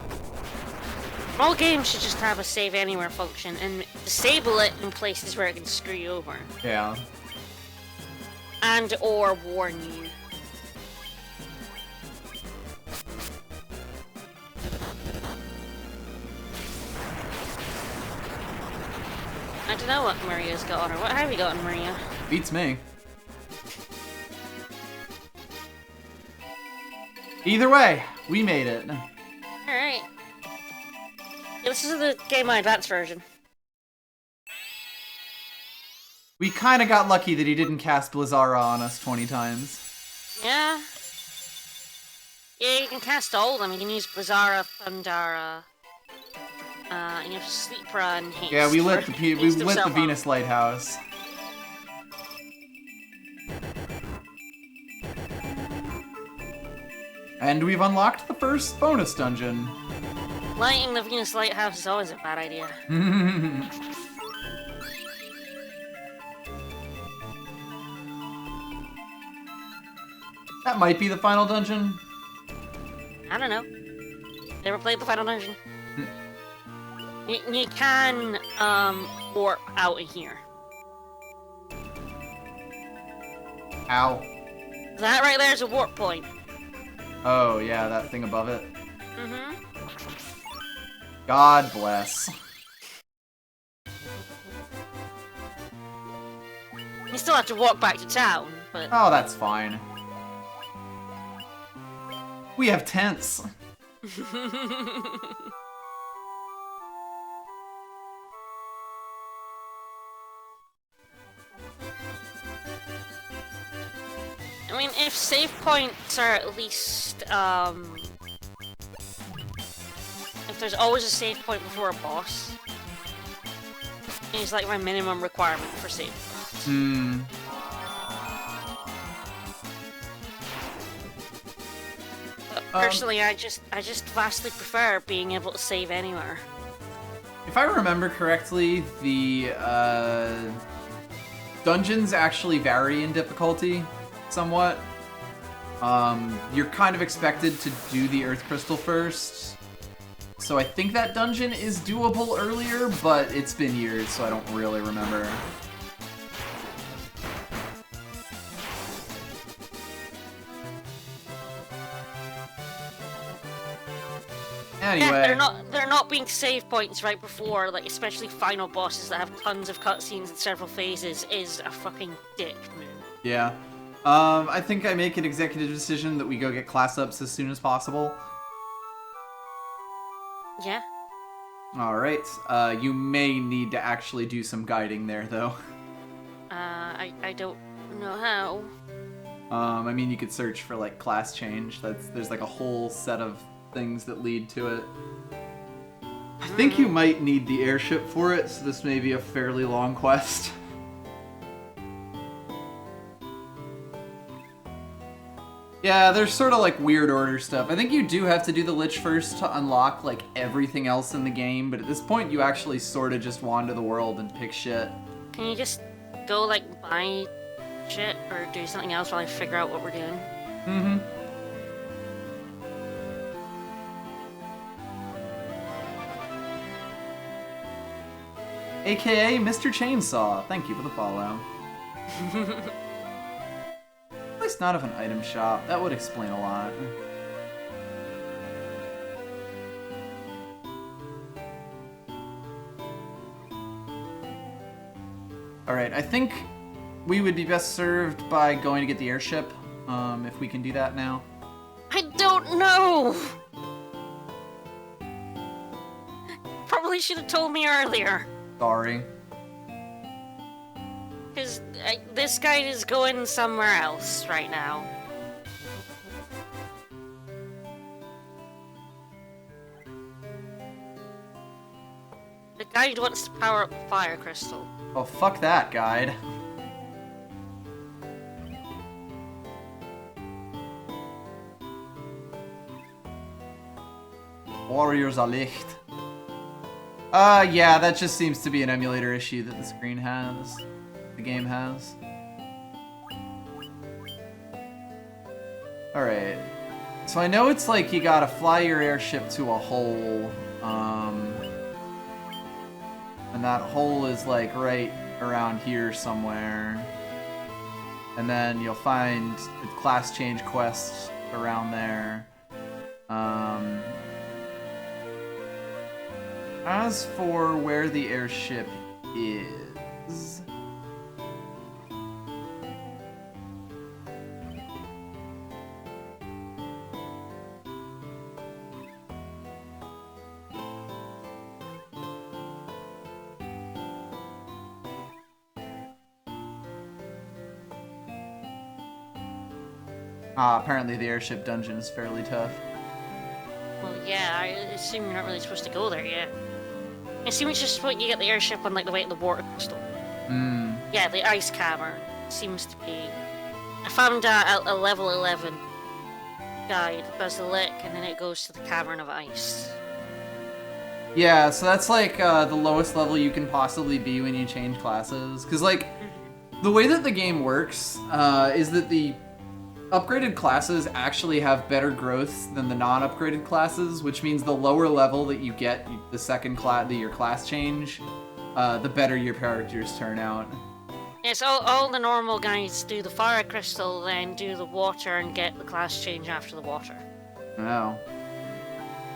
All games should just have a save anywhere function and disable it in places where it can screw you over. Yeah. And or warn you. I don't know what Maria's got on her. What have you got on Maria? Beats me. Either way, we made it. Alright. Yeah, this is the Game Boy Advance version. We kinda got lucky that he didn't cast Blizzara on us 20 times. Yeah. Yeah, you can cast all of them. You can use Blizzara, Thundara, you have Sleepra and Haste. Yeah, we lit the Venus Lighthouse. And we've unlocked the first bonus dungeon. Lighting the Venus Lighthouse is always a bad idea. That might be the final dungeon. I don't know. Never played the final dungeon. You can, warp out of here. Ow. That right there is a warp point. Oh, yeah, that thing above it. Mm-hmm. God bless. You still have to walk back to town, but... Oh, that's fine. We have tents. I mean, if save points are at least, if there's always a save point before a boss, it's like my minimum requirement for save points. But personally, I just vastly prefer being able to save anywhere. If I remember correctly, the dungeons actually vary in difficulty somewhat. You're kind of expected to do the Earth Crystal first. So I think that dungeon is doable earlier, but it's been years, so I don't really remember. Anyway. Yeah, they're not being save points right before, like, especially final bosses that have tons of cutscenes and several phases is a fucking dick move. Yeah. I think I make an executive decision that we go get class ups as soon as possible. Yeah. Alright, you may need to actually do some guiding there, though. I don't know how. I mean, you could search for, like, class change. There's, like, a whole set of things that lead to it. I think you might need the airship for it, so this may be a fairly long quest. Yeah, there's sort of like weird order stuff. I think you do have to do the Lich first to unlock like everything else in the game, but at this point you actually sort of just wander the world and pick shit. Can you just go like buy shit or do something else while I figure out what we're doing? Mm-hmm. AKA Mr. Chainsaw. Thank you for the follow. At least not of an item shop. That would explain a lot. Alright, I think we would be best served by going to get the airship, if we can do that now. I don't know! Probably should have told me earlier. Sorry. Because this guy is going somewhere else right now. guide wants to power up the fire crystal. Oh, fuck that, guide. Warriors are Licht. Yeah, that just seems to be an emulator issue that the screen has. The game has. Alright. So I know it's like you gotta fly your airship to a hole, and that hole is like right around here somewhere. And then you'll find the class change quests around there. As for where the airship is... apparently the airship dungeon is fairly tough. Well, yeah, I assume you're not really supposed to go there yet. I assume it's just what you get the airship on like the way to the water crystal. Yeah, the ice cavern seems to be. I found a level 11 guide, does the lick, and then it goes to the cavern of ice. Yeah, so that's like the lowest level you can possibly be when you change classes. Because like, the way that the game works is that the upgraded classes actually have better growth than the non-upgraded classes, which means the lower level that you get, the second class, your class change, the better your characters turn out. Yes, all the normal guys do the fire crystal, then do the water and get the class change after the water. Oh.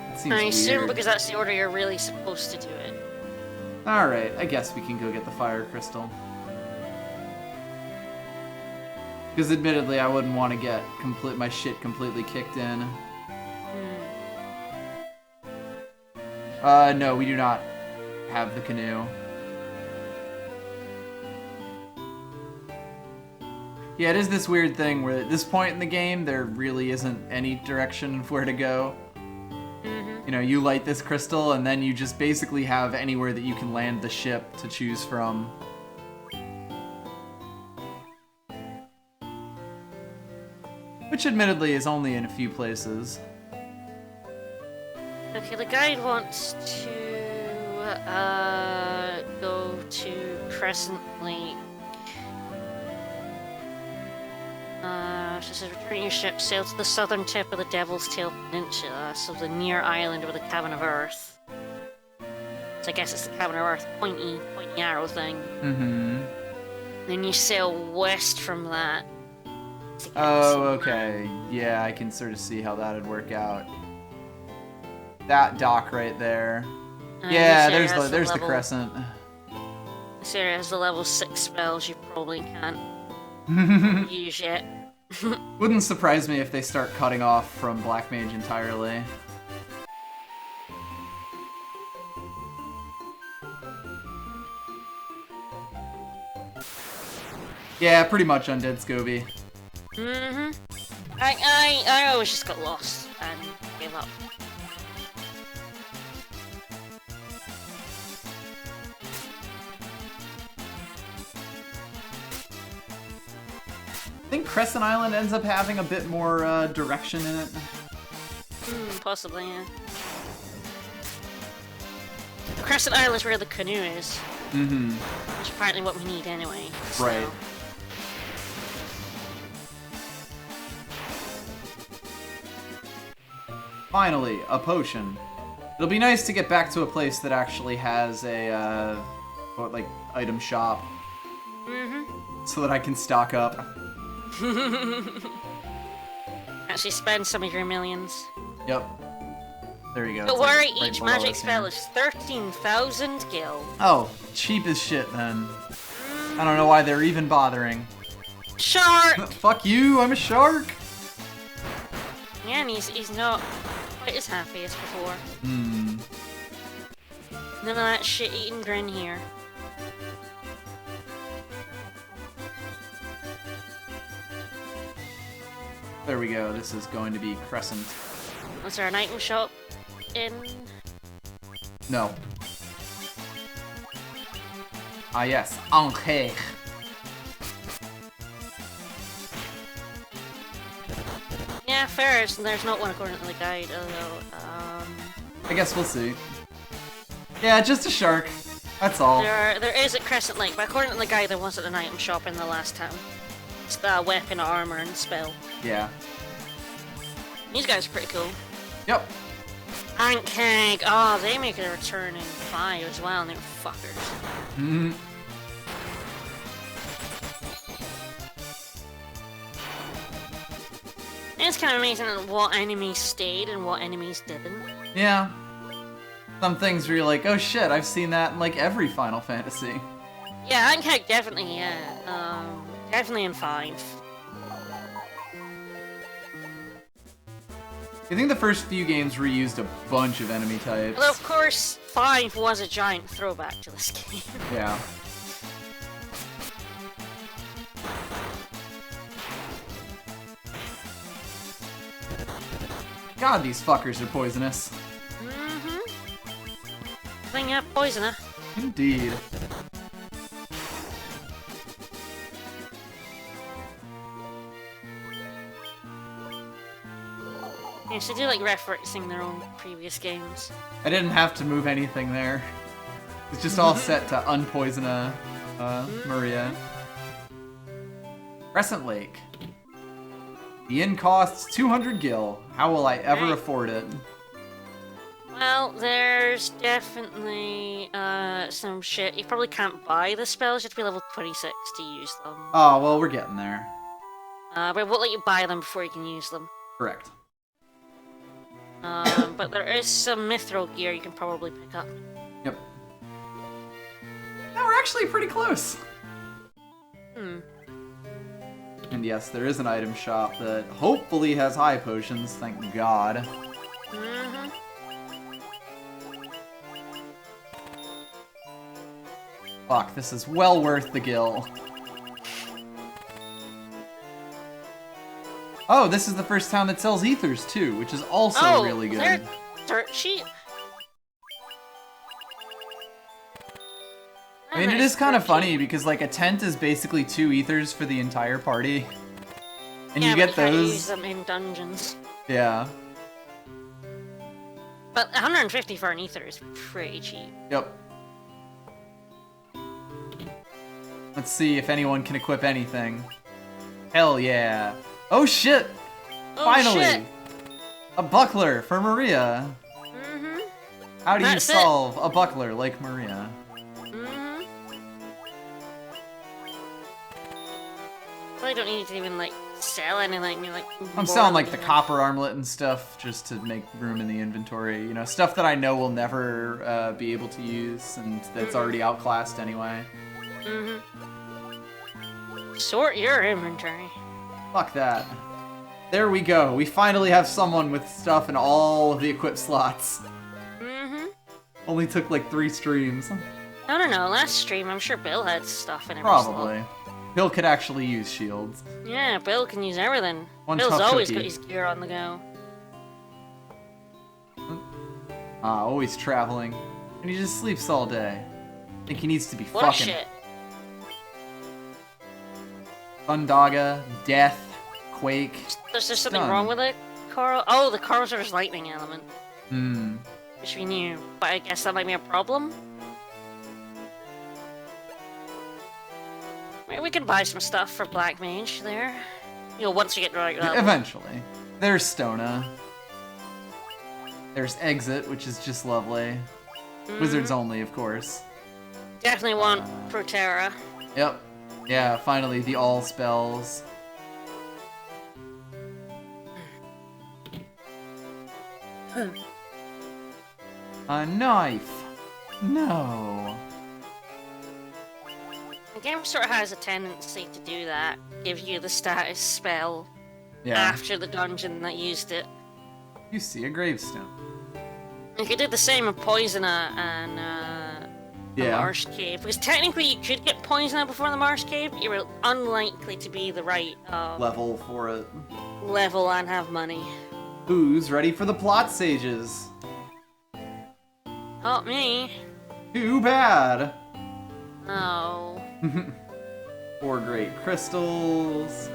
That seems I assume weird. because that's the order you're really supposed to do it. Alright, I guess we can go get the fire crystal. Because admittedly, I wouldn't want to get my shit completely kicked in. No, we do not have the canoe. Yeah, it is this weird thing where at this point in the game, there really isn't any direction of where to go. You know, you light this crystal, and then you just basically have anywhere that you can land the ship to choose from. Which admittedly is only in a few places. Okay, the guide wants to go to Crescent Lake. She says, return your ship, sail to the southern tip of the Devil's Tail Peninsula, so the near island with the Cavern of Earth. So I guess it's the Cavern of Earth, pointy arrow thing. Then you sail west from that. Oh, okay. Yeah, I can sort of see how that'd work out. That dock right there. Yeah, there's the crescent. This area has the level 6 spells you probably can't use yet. Wouldn't surprise me if they start cutting off from Black Mage entirely. Yeah, pretty much Undead Scobie. I always just got lost and gave up. I think Crescent Island ends up having a bit more direction in it. Possibly, yeah. Crescent Island is where the canoe is. Which is apparently what we need anyway. So. Right. Finally, a potion. It'll be nice to get back to a place that actually has a, like, item shop. So that I can stock up. Actually spend some of your millions. Yep. There you go. Don't It's worry, like right each below magic us spell here. is 13,000 gil. Oh, cheap as shit then. I don't know why they're even bothering. Shark! Fuck you, I'm a shark! Yeah, and he's not quite as happy as before. None of that shit-eating grin here. There we go, this is going to be Crescent. Was there an item shop in? No. Ah yes, Angeich. Yeah, fair. There's not one according to the guide, although, I guess we'll see. Yeah, just a shark. That's all. There is at Crescent Lake, but according to the guide, there wasn't an item shop in the last town. It's the weapon, armor, and spell. Yeah. These guys are pretty cool. Yep. Ankheg! Oh, they make a return in 5 as well, and they're fuckers. Mm-hmm. It's kind of amazing what enemies stayed and what enemies didn't. Yeah. Some things where you're like, oh shit, I've seen that in like every Final Fantasy. Yeah, Ankheg definitely, yeah. Definitely in 5. I think the first few games reused a bunch of enemy types. Although, of course, 5 was a giant throwback to this game. Yeah. God, these fuckers are poisonous. Mm-hmm. Thing up, poisoner. Indeed. Yes, they do like referencing their own previous games. I didn't have to move anything there. It's just all set to unpoison Maria. Crescent Lake. The inn costs 200 gil. How will I ever afford it? Well, there's definitely some shit. You probably can't buy the spells. You have to be level 26 to use them. Oh, well, we're getting there. But it won't let you buy them before you can use them. Correct. But there is some mithril gear you can probably pick up. Yep. Now we're actually pretty close. And yes, there is an item shop that hopefully has high potions, thank God. Mm-hmm. Fuck, this is well worth the gil. Oh, this is the first town that sells ethers too, which is also really good. They're dirt cheap. I mean, it is kind of funny because like a tent is basically 2 ethers for the entire party, and you get but you those. can't use them in dungeons. Yeah. But 150 for an ether is pretty cheap. Yep. Let's see if anyone can equip anything. Hell yeah. Oh shit! Oh, Finally! shit. A buckler for Maria. Mm-hmm. How do you That's it. solve a buckler like Maria? Mm-hmm. I don't need to even like sell anything. Like I'm selling like the copper armlet and stuff just to make room in the inventory. You know, stuff that I know will never be able to use and that's already outclassed anyway. Mm-hmm. Sort your inventory. Fuck that. There we go. We finally have someone with stuff in all of the equip slots. Mm-hmm. Only took like 3 streams. I don't know. Last stream, I'm sure Bill had stuff in every Probably. slot. Bill could actually use shields. Yeah, Bill can use everything. One Bill's tough always cookie. got his gear on the go. Always traveling. And he just sleeps all day. Think he needs to be What fucking shit? Undaga, Death, Quake. Is there something Stun. wrong with it, Coral? Oh, the Corals are his lightning element. Hmm. Which we knew, but I guess that might be a problem. Maybe we can buy some stuff for Black Mage there. You know, once we get the right level. Eventually. There's Stona. There's Exit, which is just lovely. Wizards only, of course. Definitely want Proterra. Yep. Yeah, finally, the all spells. A knife. No. The game sort of has a tendency to do that. Give you the status spell Yeah. after the dungeon that used it. You see a gravestone. You could do the same with Poisoner and the Yeah. Marsh Cave. Because technically you could get Poisoner before the Marsh Cave, but you're unlikely to be the right Level for it. level and have money. Who's ready for the plot sages? Not me. Too bad. Oh. 4 great crystals.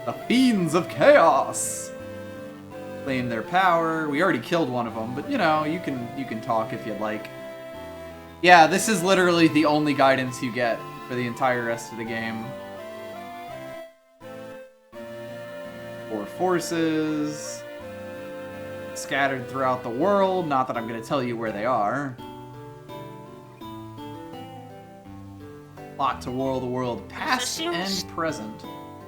The fiends of chaos. Claim their power. We already killed one of them, but you know, you can talk if you'd like. Yeah, this is literally the only guidance you get for the entire rest of the game. 4 forces. Scattered throughout the world. Not that I'm going to tell you where they are. Plot to whirl the world past and present.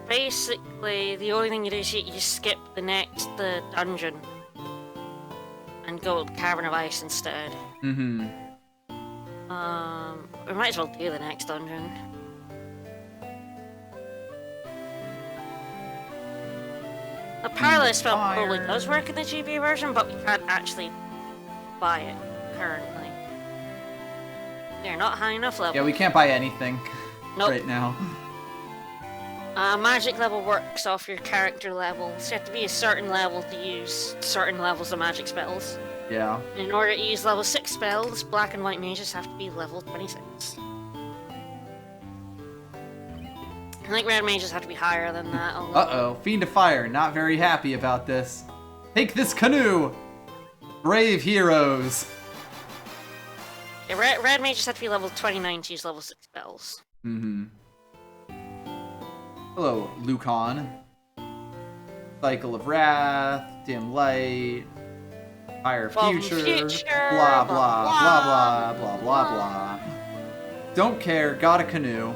Basically, the only thing you do is you skip the dungeon and go to the Cavern of Ice instead. Mm-hmm. We might as well do the next dungeon. The Paralysis spell probably does work in the GB version, but we can't actually buy it currently. They're not high enough level. Yeah, we can't buy anything right now. Magic level works off your character level, so you have to be a certain level to use certain levels of magic spells. Yeah. In order to use level 6 spells, black and white mages have to be level 26. I think red mages have to be higher than that. Uh-oh, Fiend of Fire, not very happy about this. Take this canoe! Brave heroes! Yeah, red mages have to be level 29 to use level 6 spells. Mm-hmm. Hello, Lucan. Cycle of Wrath, Dim Light, Fire Future, blah blah blah blah blah blah blah. Don't care, got a canoe.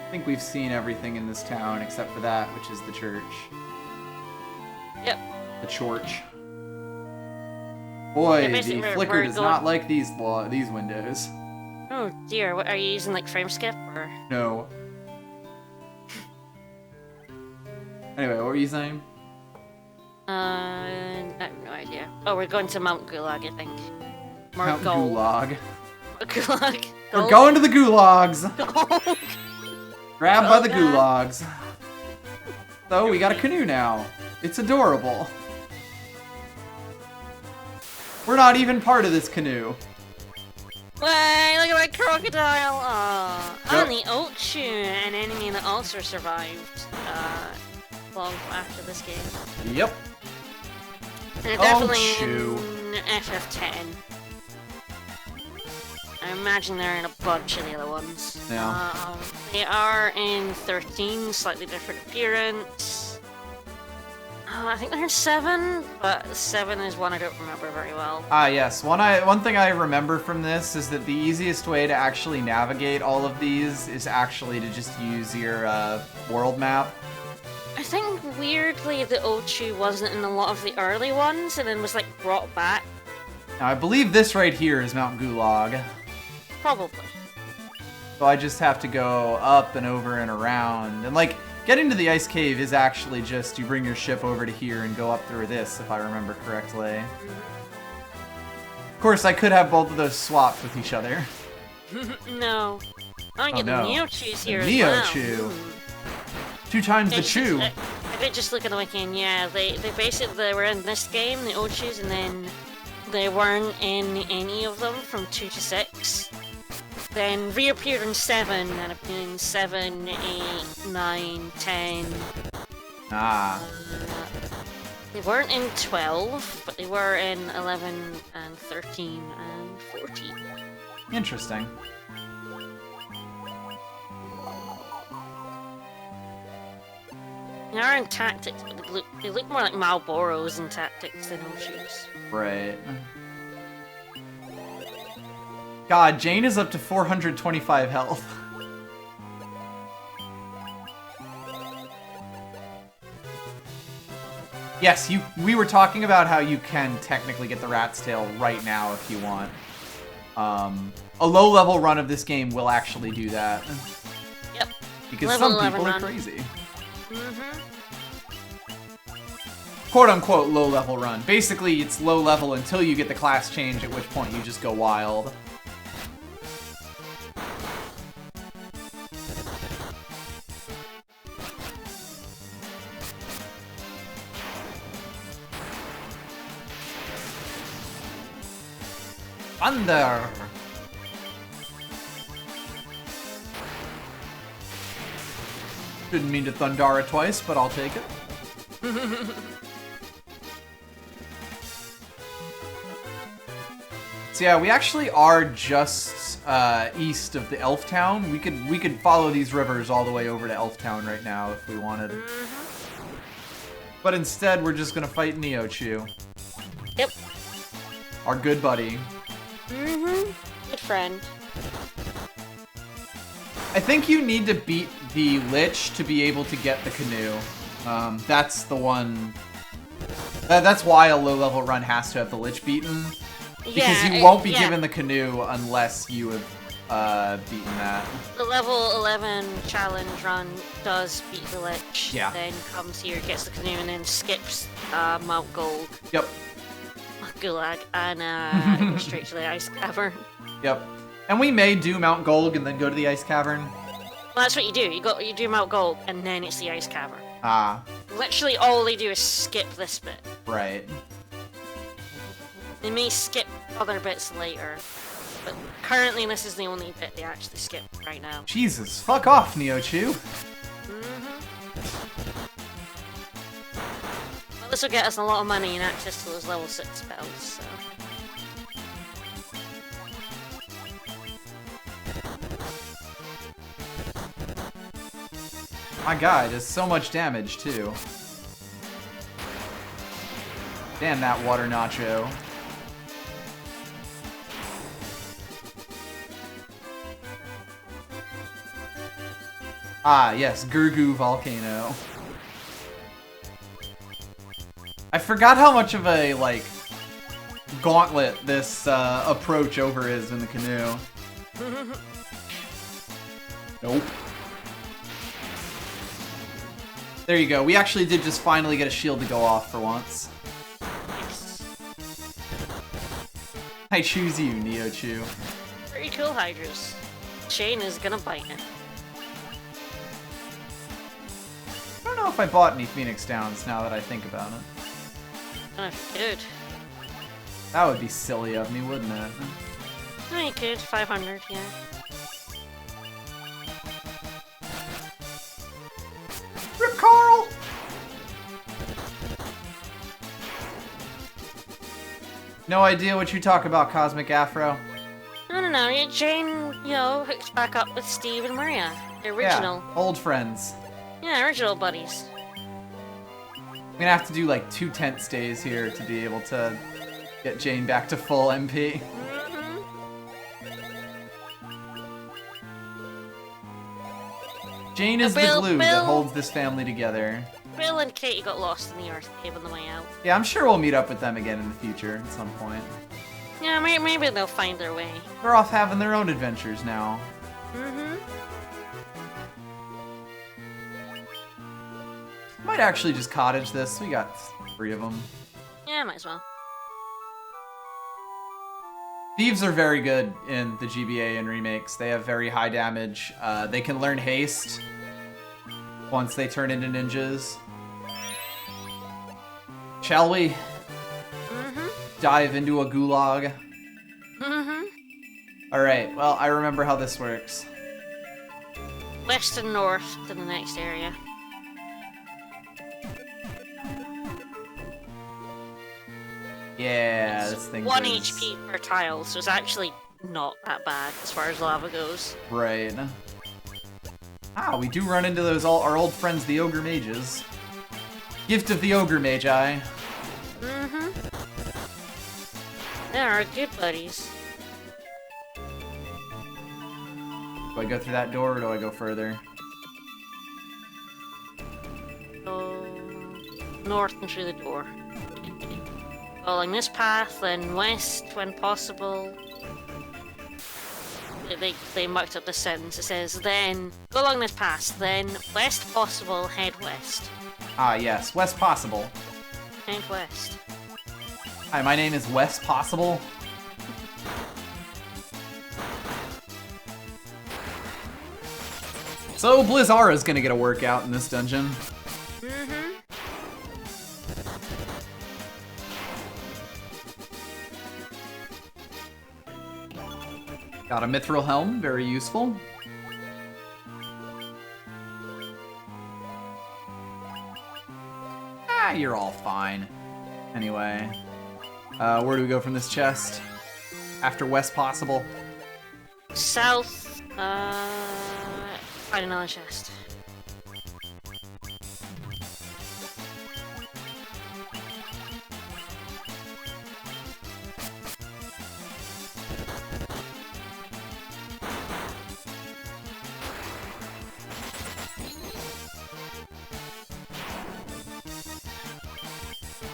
I think we've seen everything in this town except for that, which is the church. Yep. The church. Boy, the flicker does not like these windows. Oh dear, what are you using, like frame skip or? No. Anyway, what were you saying? I have no idea. Oh, we're going to Mount Gulag, I think. Mount Gulag. Gulag. We're going to the gulags. Gold. Grabbed by the gulags. So we got a canoe now. It's adorable. We're not even part of this canoe. Way, look at my crocodile! Aww. Yep. And the Ochu, an enemy that also survived long after this game. Yep. And definitely Ochu. in FF10. I imagine they're in a bunch of the other ones. Yeah. They are in 13, slightly different appearance. I think they're in 7, but 7 is one I don't remember very well. Ah, yes. One thing I remember from this is that the easiest way to actually navigate all of these is actually to just use your world map. I think, weirdly, the Ochu wasn't in a lot of the early ones, and then was, like, brought back. Now, I believe this right here is Mount Gulag. Probably. So I just have to go up and over and around. And, like, getting to the ice cave is actually just you bring your ship over to here and go up through this, if I remember correctly. Of course, I could have both of those swapped with each other. No. I want to get the Neochus here as Neochu. well. 2 times the chew. I did just look at the wiki, and yeah, they basically were in this game, the Ochus, and then they weren't in any of them from 2 to 6. Then reappeared in 7, and appeared in 7, 8, 9, 10. Ah. They weren't in 12, but they were in 11, and 13, and 14. Interesting. They are in Tactics, but they look more like Malboros in Tactics than Ochus. Right. God, Jane is up to 425 health. Yes, we were talking about how you can technically get the Rat's Tail right now if you want. A low-level run of this game will actually do that. Yep. Because some people are crazy. Mm-hmm. Quote-unquote low-level run. Basically, it's low-level until you get the class change, at which point you just go wild. Thunder! Didn't mean to Thundara twice, but I'll take it. So yeah, we actually are just east of the Elf Town. We could follow these rivers all the way over to Elf Town right now if we wanted. But instead, we're just gonna fight Neochu. Yep. Our good buddy. Good friend. I think you need to beat the Lich to be able to get the canoe. That's the one. That's why a low-level run has to have the Lich beaten. Because you won't be given the canoe unless you have beaten that. The level 11 challenge run does beat the Lich. Yeah. Then comes here, gets the canoe, and then skips Mount Gold. Yep. Gulag, and goes straight to the ice cavern. Yep. And we may do Mount Gold and then go to the ice cavern. Well, that's what you do. You do Mount Gold, and then it's the ice cavern. Ah. Literally, all they do is skip this bit. Right. They may skip other bits later, but currently this is the only bit they actually skip right now. Jesus, fuck off, Neochu. Well, this will get us a lot of money and access to those level 6 spells, so... My guy does so much damage, too. Damn that water nacho. Ah, yes, Gurgu Volcano. I forgot how much of a, like, gauntlet this approach over is in the canoe. Nope. There you go. We actually did just finally get a shield to go off for once. I choose you, Neochu. Pretty cool, Hydras. Shane is gonna bite it. I don't know if I bought any Phoenix Downs now that I think about it. I don't know if you could. That would be silly of me, wouldn't it? No, you could. 500, yeah. Rip Carl! No idea what you talk about, Cosmic Afro. I don't know. Jane, you know, hooks back up with Steve and Maria. The original. Yeah, old friends. Yeah, original buddies. I'm gonna have to do like 2 tent stays here to be able to get Jane back to full MP. Jane is the glue that holds this family together. Bill and Katie got lost in the Earth Cave on the way out. Yeah, I'm sure we'll meet up with them again in the future at some point. Yeah, maybe they'll find their way. They're off having their own adventures now. Might actually just cottage this. We got 3 of them. Yeah, might as well. Thieves are very good in the GBA and remakes. They have very high damage. They can learn haste once they turn into ninjas. Shall we? Dive into a gulag? Alright, well, I remember how this works. West and north to the next area. Yeah, it's this thing 1 goes... HP per tile, so it's actually not that bad as far as lava goes. Right. Ah, we do run into those our old friends, the Ogre Mages. Gift of the Ogre Magi. They're our good buddies. Do I go through that door or do I go further? Go north and through the door. Following this path, then west when possible. They marked up the sentence. It says, then go along this path, then west possible, head west. Ah, yes, West Possible. Head west. Hi, my name is West Possible. So Blizzara's gonna get a workout in this dungeon. Got a mithril helm, very useful. Ah, you're all fine. Anyway, where do we go from this chest? After west possible? South, find another chest.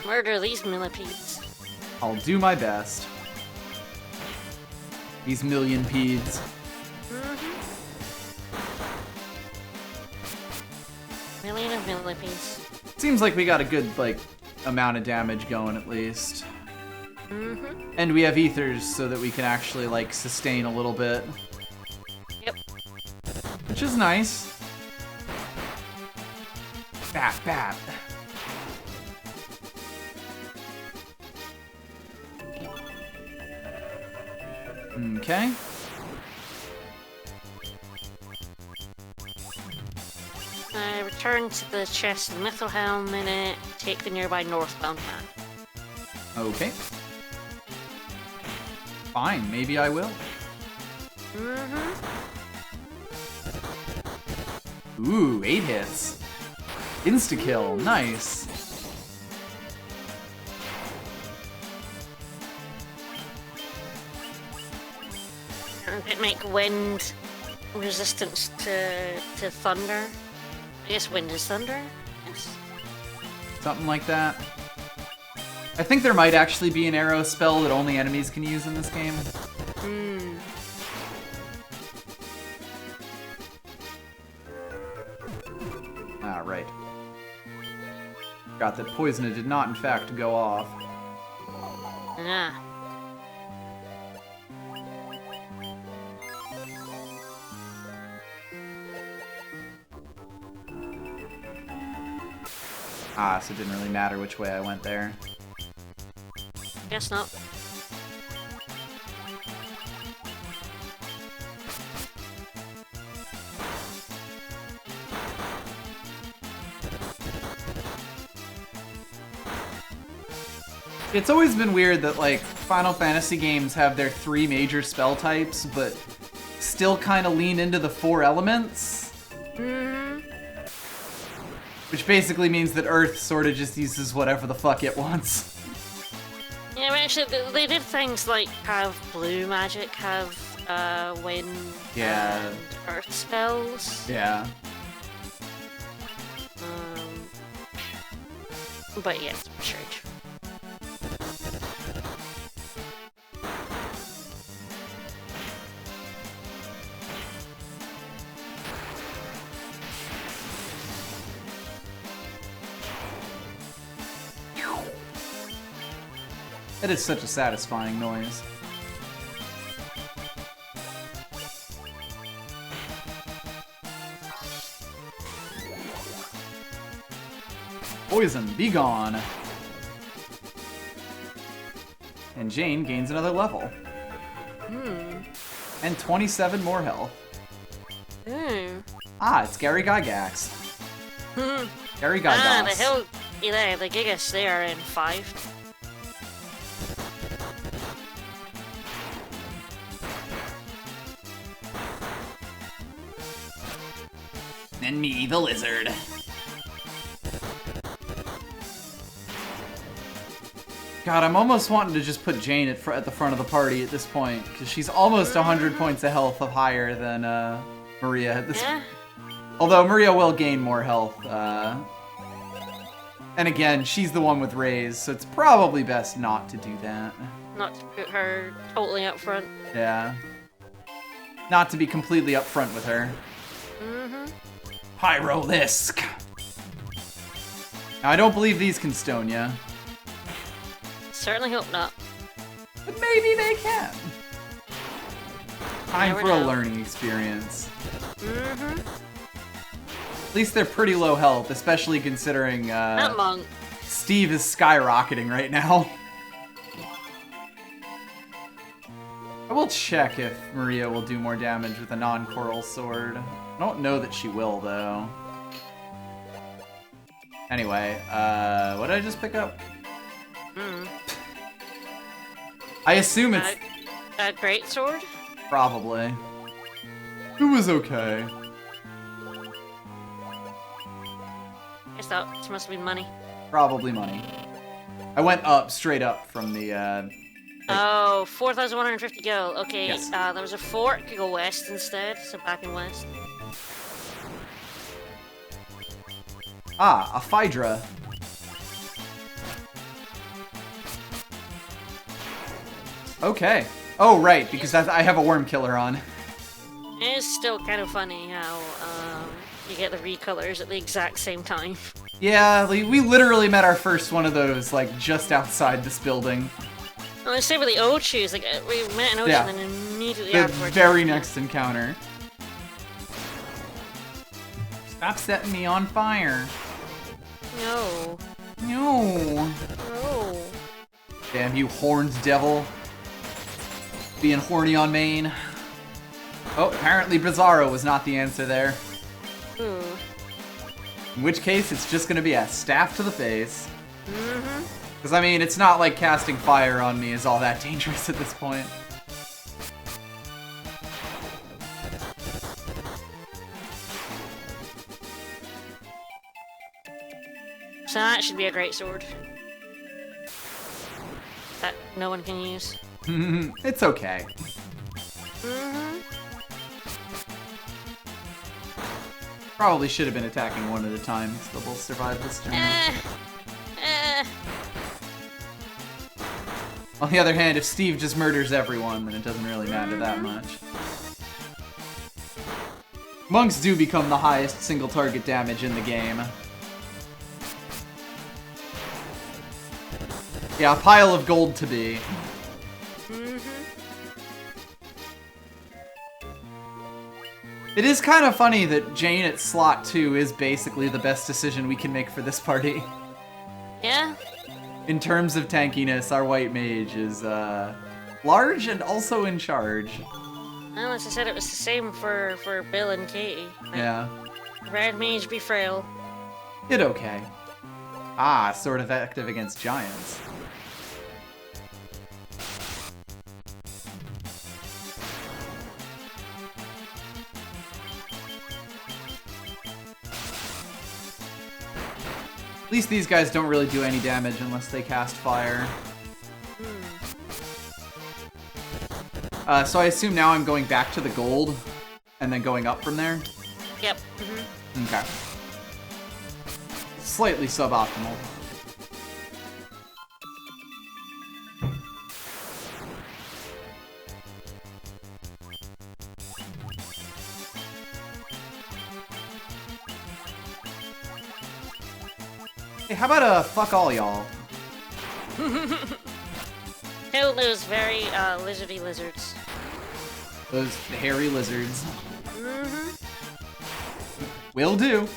Murder these millipedes. I'll do my best. These million peeds. Million of millipedes. Seems like we got a good, like, amount of damage going at least. And we have ethers so that we can actually, like, sustain a little bit. Yep. Which is nice. Bat, bat. Okay. Return to the chest and mithril helm in it. Take the nearby northbound path. Okay. Fine, maybe I will. Ooh, 8 hits. Insta-kill, nice. And it make wind resistance to thunder. I guess wind is thunder? Yes. Something like that. I think there might actually be an arrow spell that only enemies can use in this game. Ah, right. Forgot that poison did not, in fact, go off. Ah. Ah, so it didn't really matter which way I went there. Guess not. It's always been weird that, like, Final Fantasy games have their 3 major spell types, but still kind of lean into the 4 elements. Which basically means that Earth sort of just uses whatever the fuck it wants. Yeah, but actually, they did things like have blue magic, have wind and earth spells. Yeah. But yeah, it's strange. That is such a satisfying noise. Poison, be gone. And Jane gains another level. And 27 more health. Ah, it's Gary Gygax. Gary Gygax. Ah, the hill, yeah, the Gigas, they are in 5. And me, the lizard. God, I'm almost wanting to just put Jane at the front of the party at this point, because she's almost 100 points of health higher than Maria at this point. Although Maria will gain more health. And again, she's the one with Raise, so it's probably best not to do that. Not to put her totally up front. Yeah. Not to be completely upfront with her. Pyrolisk! Now, I don't believe these can stone ya. Certainly hope not. But maybe they can. Time for a know. learning experience. At least they're pretty low health, especially considering That monk. Steve is skyrocketing right now. I will check if Maria will do more damage with a non-coral sword. I don't know that she will, though. Anyway, what did I just pick up? I assume it's... A great sword? Probably. It was okay. Guess that must have been money. Probably money. I went up, straight up from the, Oh, 4,150 gold. Okay, Yes. there was a fort. Could go west instead, so back in west. Ah, a Phaedra. Okay. Oh, right, because I have a worm killer on. It is still kind of funny how you get the recolors at the exact same time. Yeah, we literally met our first one of those, like, just outside this building. Well, same with the Ochus. Like, we met an Ochu Yeah. and then immediately The afterwards. very next encounter. Stop setting me on fire. No. No. No. Damn you, horned devil. Being horny on main. Oh, apparently Bizarro was not the answer there. Ooh. In which case, it's just gonna be a staff to the face. Because, I mean, it's not like casting fire on me is all that dangerous at this point. So that should be a great sword. That no one can use. It's okay. Probably should have been attacking one at a time, so we'll survive this turn. On the other hand, if Steve just murders everyone, then it doesn't really matter that much. Monks do become the highest single target damage in the game. Yeah, a pile of gold to be. It is kind of funny that Jane at slot 2 is basically the best decision we can make for this party. Yeah? In terms of tankiness, our white mage is large and also in charge. Well, as I said, it was the same for Bill and Katie. Like, Yeah. Red mage be frail. Did okay. Ah, sort of effective against giants. At least these guys don't really do any damage unless they cast fire. So I assume now I'm going back to the gold and then going up from there? Yep. Okay. Slightly suboptimal. Hey, how about fuck all y'all? Kill those very lizardy lizards. Those hairy lizards. Will do.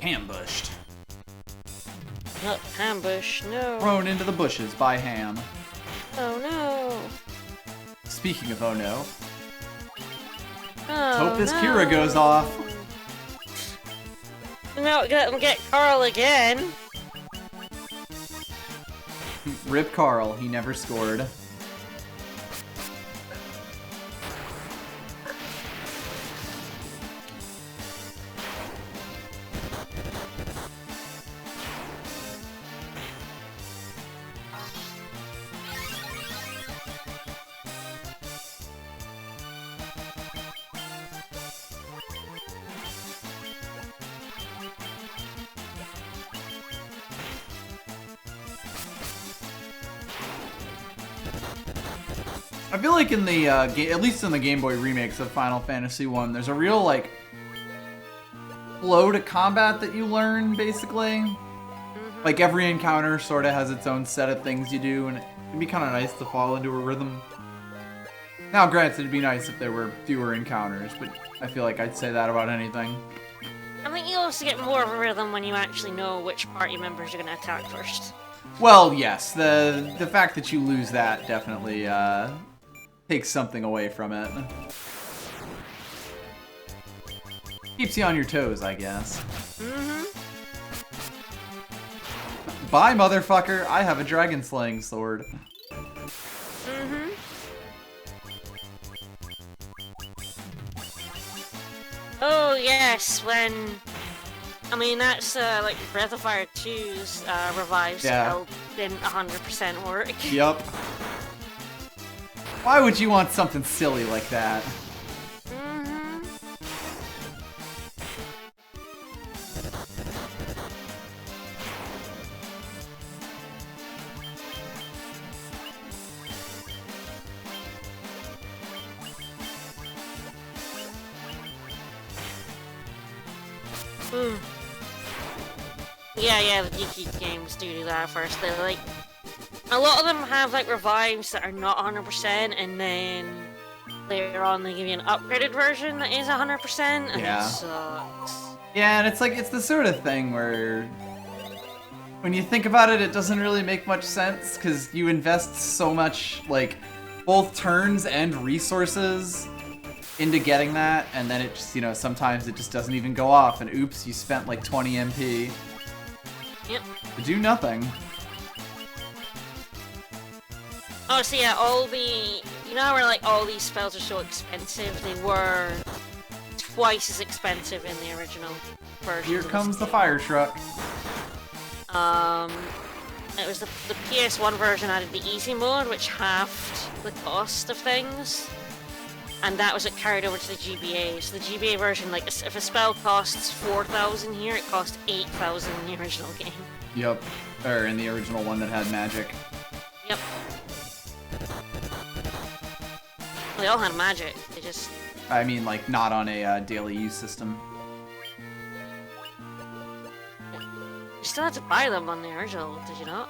Ambushed. Not ambush, no. Thrown into the bushes by Ham. Oh no. Speaking of oh no, Oh, hope this no. Kira goes off. No, get Carl again. Rip Carl, he never scored. I feel like in the, at least in the Game Boy remakes of Final Fantasy 1, there's a real, like, flow to combat that you learn, basically. Like, every encounter sort of has its own set of things you do, and it can be kind of nice to fall into a rhythm. Now, granted, it'd be nice if there were fewer encounters, but I feel like I'd say that about anything. I think you also get more of a rhythm when you actually know which party members you're going to attack first. Well, yes, the fact that you lose that definitely takes something away from it. Keeps you on your toes, I guess. Mm-hmm. Bye, motherfucker. I have a dragon slaying sword. Mm-hmm. Oh, yes, when... I mean, that's, like, Breath of Fire 2's revive spell didn't 100% work. Yup. Why would you want something silly like that? Mm-hmm. Mm. Yeah, the Geeky games do that first. They're like, a lot of them have like revives that are not 100%, and then later on they give you an upgraded version that is 100%, and it sucks. Yeah, and it's like, it's the sort of thing where, when you think about it, it doesn't really make much sense, because you invest so much, like, both turns and resources into getting that, and then it just, you know, sometimes it just doesn't even go off, and oops, you spent like 20 MP. Yep. To do nothing. Oh, so yeah, all the... You know where, like, all these spells are so expensive? They were twice as expensive in the original version. Here comes the fire truck. It was the PS1 version added the easy mode, which halved the cost of things. And that was it carried over to the GBA. So the GBA version, like, if a spell costs 4,000 here, it cost 8,000 in the original game. Yep. Or in the original one that had magic. Yep. They all had magic. They just... I mean, like, not on a daily use system. You still had to buy them on the original, did you not?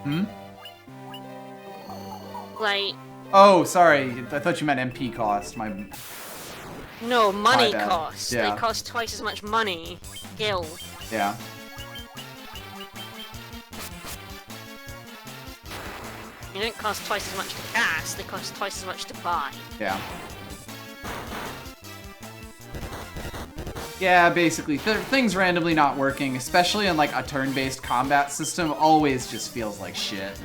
Hmm? Like... Oh, sorry. I thought you meant MP cost. No, money bad. cost. Yeah. They cost twice as much money. Gil. Yeah. They didn't cost twice as much to cast, they cost twice as much to buy. Yeah. Yeah, basically, things randomly not working, especially in like a turn-based combat system, always just feels like shit.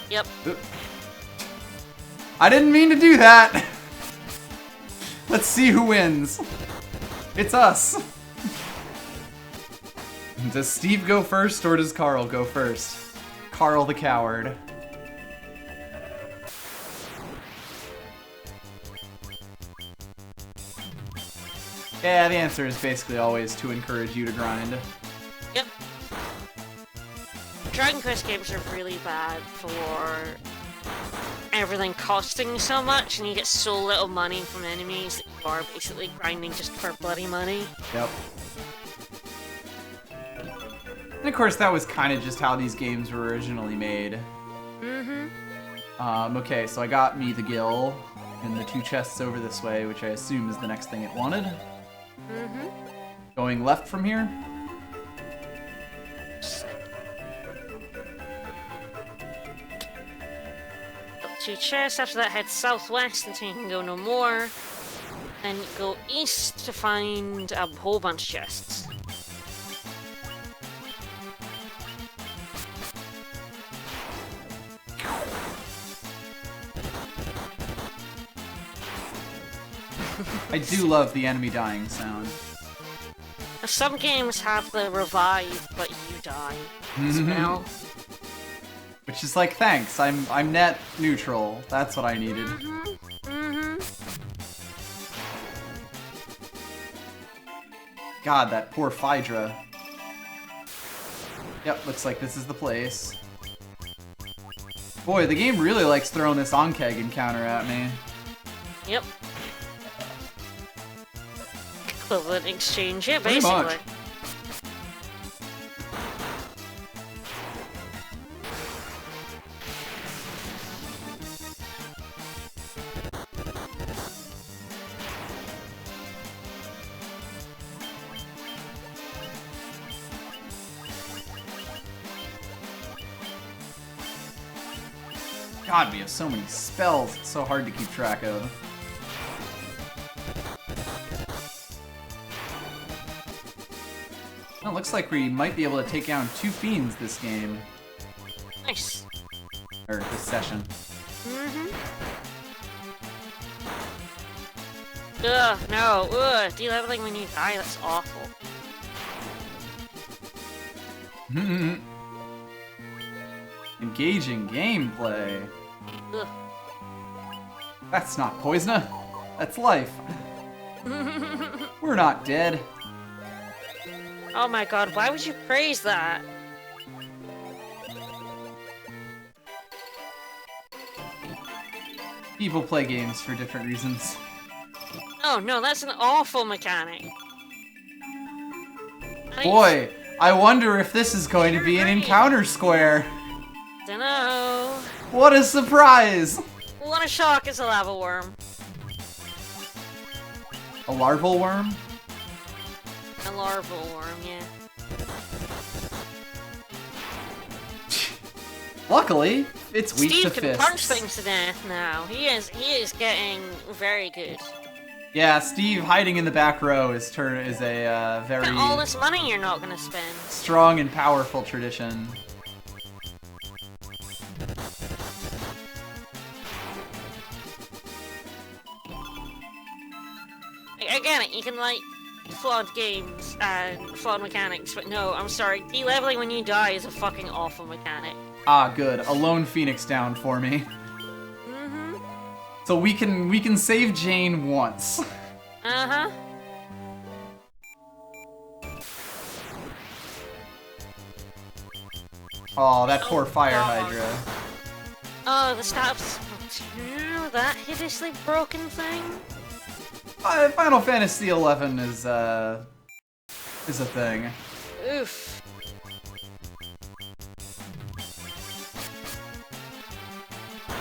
Yep. Oop. I didn't mean to do that! Let's see who wins. It's us. Does Steve go first or does Carl go first? Carl the coward. Yeah, the answer is basically always to encourage you to grind. Yep. Dragon Quest games are really bad for everything costing so much, and you get so little money from enemies that you are basically grinding just for bloody money. Yep. And of course, that was kind of just how these games were originally made. Mm-hmm. Okay, so I got me the Gill and the 2 chests over this way, which I assume is the next thing it wanted. Mm-hmm. Going left from here. 2 chests, after that head southwest until you can go no more. Then go east to find a whole bunch of chests. I do love the enemy dying sound. Some games have the revive, but you die spell. Which is like, thanks, I'm net neutral. That's what I needed. God, that poor Phaedra. Yep, looks like this is the place. Boy, the game really likes throwing this Onkeg encounter at me. Yep. Equivalent exchange, yeah, Pretty basically. much. God, we have so many spells. It's so hard to keep track of. Well, it looks like we might be able to take down 2 fiends this game. Nice. Or this session. Mm-hmm. Ugh, no. Ugh, de-leveling when you die, that's awful. Engaging gameplay. Ugh. That's not poison. That's life. We're not dead. Oh my god, why would you praise that? People play games for different reasons. Oh no, that's an awful mechanic. Boy, I wonder if this is going to be an encounter square. Dunno. What a surprise! What a shock is a lava worm. A larval worm? A larval worm, yeah. Luckily, it's weak Steve to can fists. punch things to death now. He is getting very good. Yeah, Steve hiding in the back row is a very Look at all this money you're not gonna spend. strong and powerful tradition. Again, you can like flawed games and flawed mechanics, but no, I'm sorry. De-leveling when you die is a fucking awful mechanic. Ah, good. A lone phoenix down for me. Mm-hmm. So we can save Jane once. Uh-huh. Oh, that poor fire God. hydra. Oh, the stabs. That hideously broken thing. Final Fantasy XI is a thing. Oof.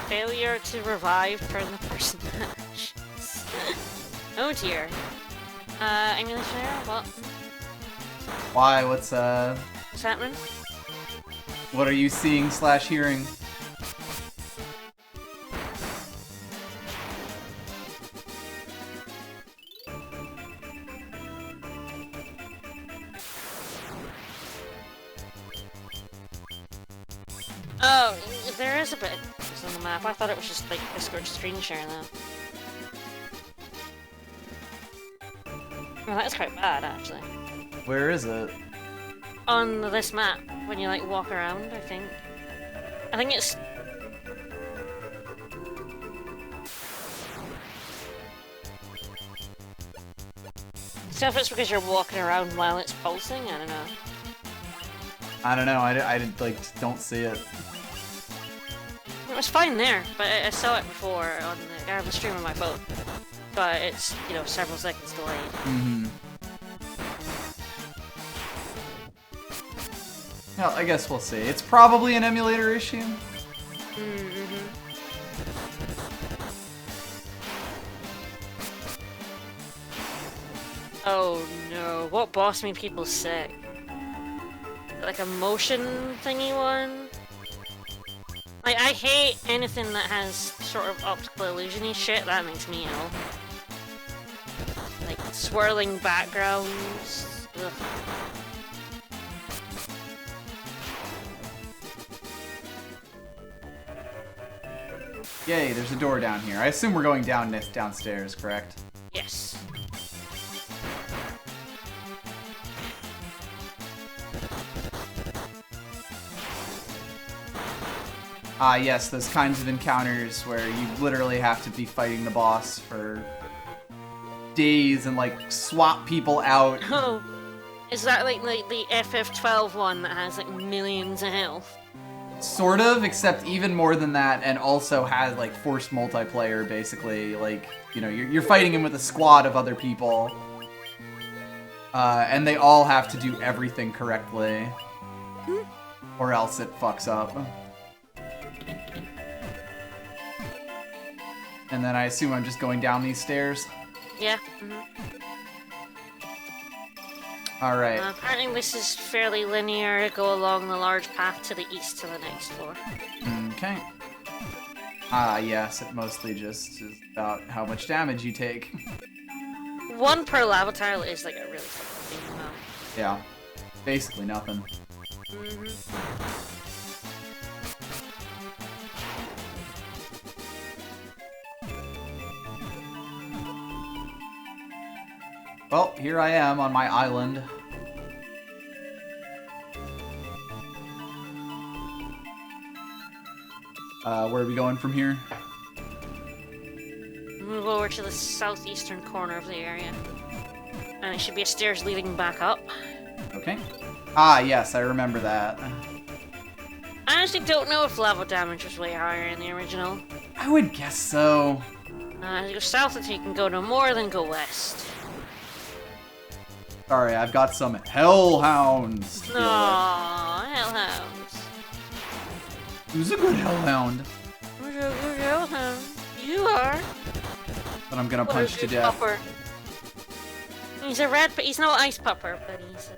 Failure to revive turn the person to ashes. Oh dear. Emulation error? What? Why? What's happening? What are you seeing / hearing? Oh, there is a bit on the map. I thought it was just like Discord screen share though. Well, that's quite bad actually. Where is it? On this map, when you like walk around, I think. I think it's... So if it's because you're walking around while it's pulsing, I don't know. I don't know. I don't see it. It was fine there, but I saw it before on the stream on my phone. But it's, you know, several seconds delayed. Mm-hmm. Well, I guess we'll see. It's probably an emulator issue. Mm-hmm. Oh no, what boss made people sick? Like a motion thingy one? Like, I hate anything that has sort of optical illusion-y shit, that makes me ill. Like, swirling backgrounds. Ugh. Yay, there's a door down here. I assume we're going downstairs, correct? Yes. Ah, yes, those kinds of encounters where you literally have to be fighting the boss for days and, like, swap people out. Oh, is that like the FF12 one that has, like, millions of health? Sort of, except even more than that, and also has, like, forced multiplayer, basically. Like, you know, you're fighting him with a squad of other people. And they all have to do everything correctly. Or else it fucks up. And then I assume I'm just going down these stairs. Yeah. Alright. Apparently this is fairly linear. Go along the large path to the east to the next floor. Okay. Ah, yes, it mostly just is about how much damage you take. 1 per lava tile is like a really fucking big amount. Yeah, basically nothing. Well, here I am on my island. Where are we going from here? Move over to the southeastern corner of the area. And it should be a stairs leading back up. Okay. Ah, yes, I remember that. I honestly don't know if lava damage was way higher in the original. I would guess so. As you go south until you can go no more, then go west. Sorry, I've got some hellhounds. to deal with. Aww, hellhounds. Who's a good hellhound? Who's a good hellhound? You are. That I'm gonna What a punch to good death. pupper. He's a red, but he's no ice pupper, but he's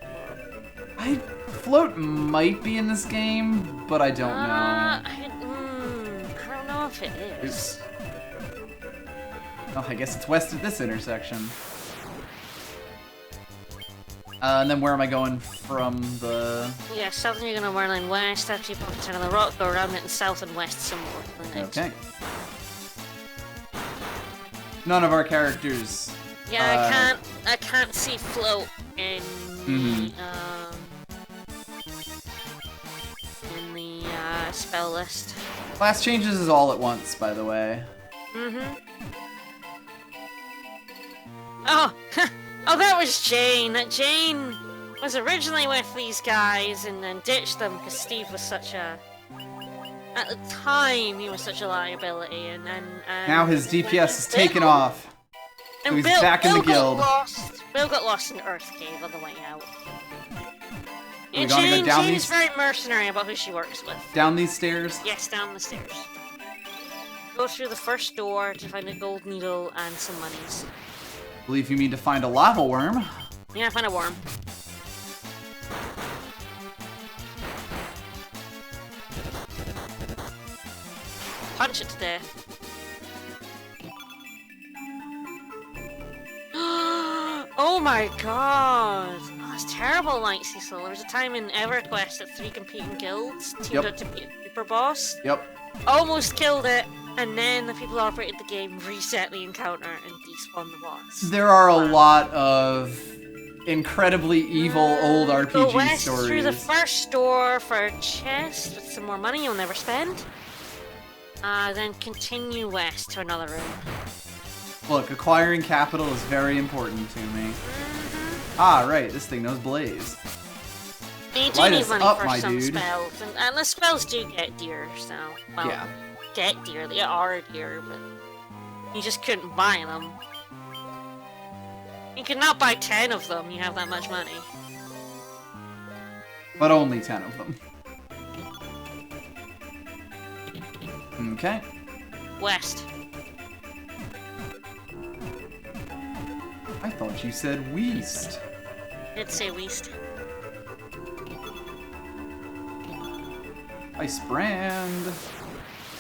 a... Float might be in this game, but I don't know. I don't know if it is. Oh, I guess it's west of this intersection. And then where am I going from the... Yeah, south you're gonna Warline west, after you pop a turn on the rock, go around it, and south and west some more. Okay. None of our characters... Yeah, I can't see float in the spell list. Class changes is all at once, by the way. Oh, oh, that was Jane. Jane was originally with these guys and then ditched them because Steve was such a... At the time, he was such a liability, and Now his DPS is taken off. And he's back in the guild. Bill got lost in the Earth Cave on the way out. We And gonna go down Jane's these- very mercenary about who she works with. Down these stairs? Yes, down the stairs. Go through the first door to find a gold needle and some monies. I believe you mean to find a lava worm. Yeah, find a worm. Punch it to death. Oh my god! Oh, that's terrible, Light Cecil. There was a time in EverQuest that 3 competing guilds teamed up to beat a super boss. Yep. Almost killed it, and then the people who operated the game reset the encounter and despawned the boss. There are a lot of incredibly evil old Go RPG west stories. through the first door for a chest with some more money you'll never spend. Then continue west to another room. Look, acquiring capital is very important to me. Ah, right, this thing knows Blaze. You do Light need us money up, for my some dude. spells, and the spells do get dear, so... Well, Yeah. get dear, they are dear, but... You just couldn't buy them. You could not buy 10 of them, you have that much money. But only 10 of them. Okay. West. I thought you said Weast. Did say west. Ice brand.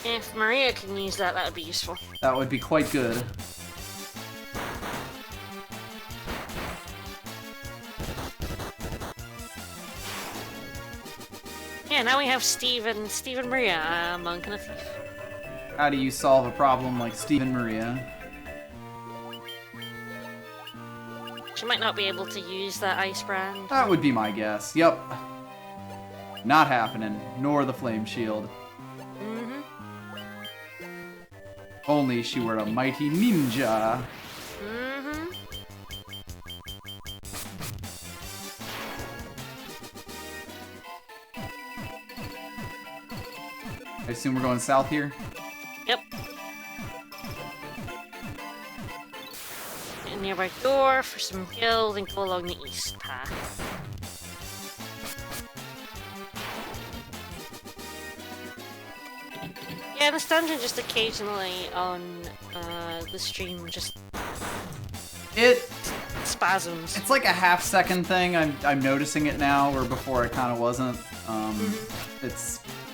If Maria can use that, that would be useful. That would be quite good. Yeah, now we have Steve and Maria, a monk and a thief. How do you solve a problem like Steve and Maria? She might not be able to use that ice brand. That would be my guess. Yep. Not happening. Nor the flame shield. Only she were a mighty ninja. I assume we're going south here? Yep. A nearby door for some guild and go along the east path. Yeah, this dungeon just occasionally on the stream just spasms. It's like a half-second thing. I'm noticing it now, where before I kind of wasn't.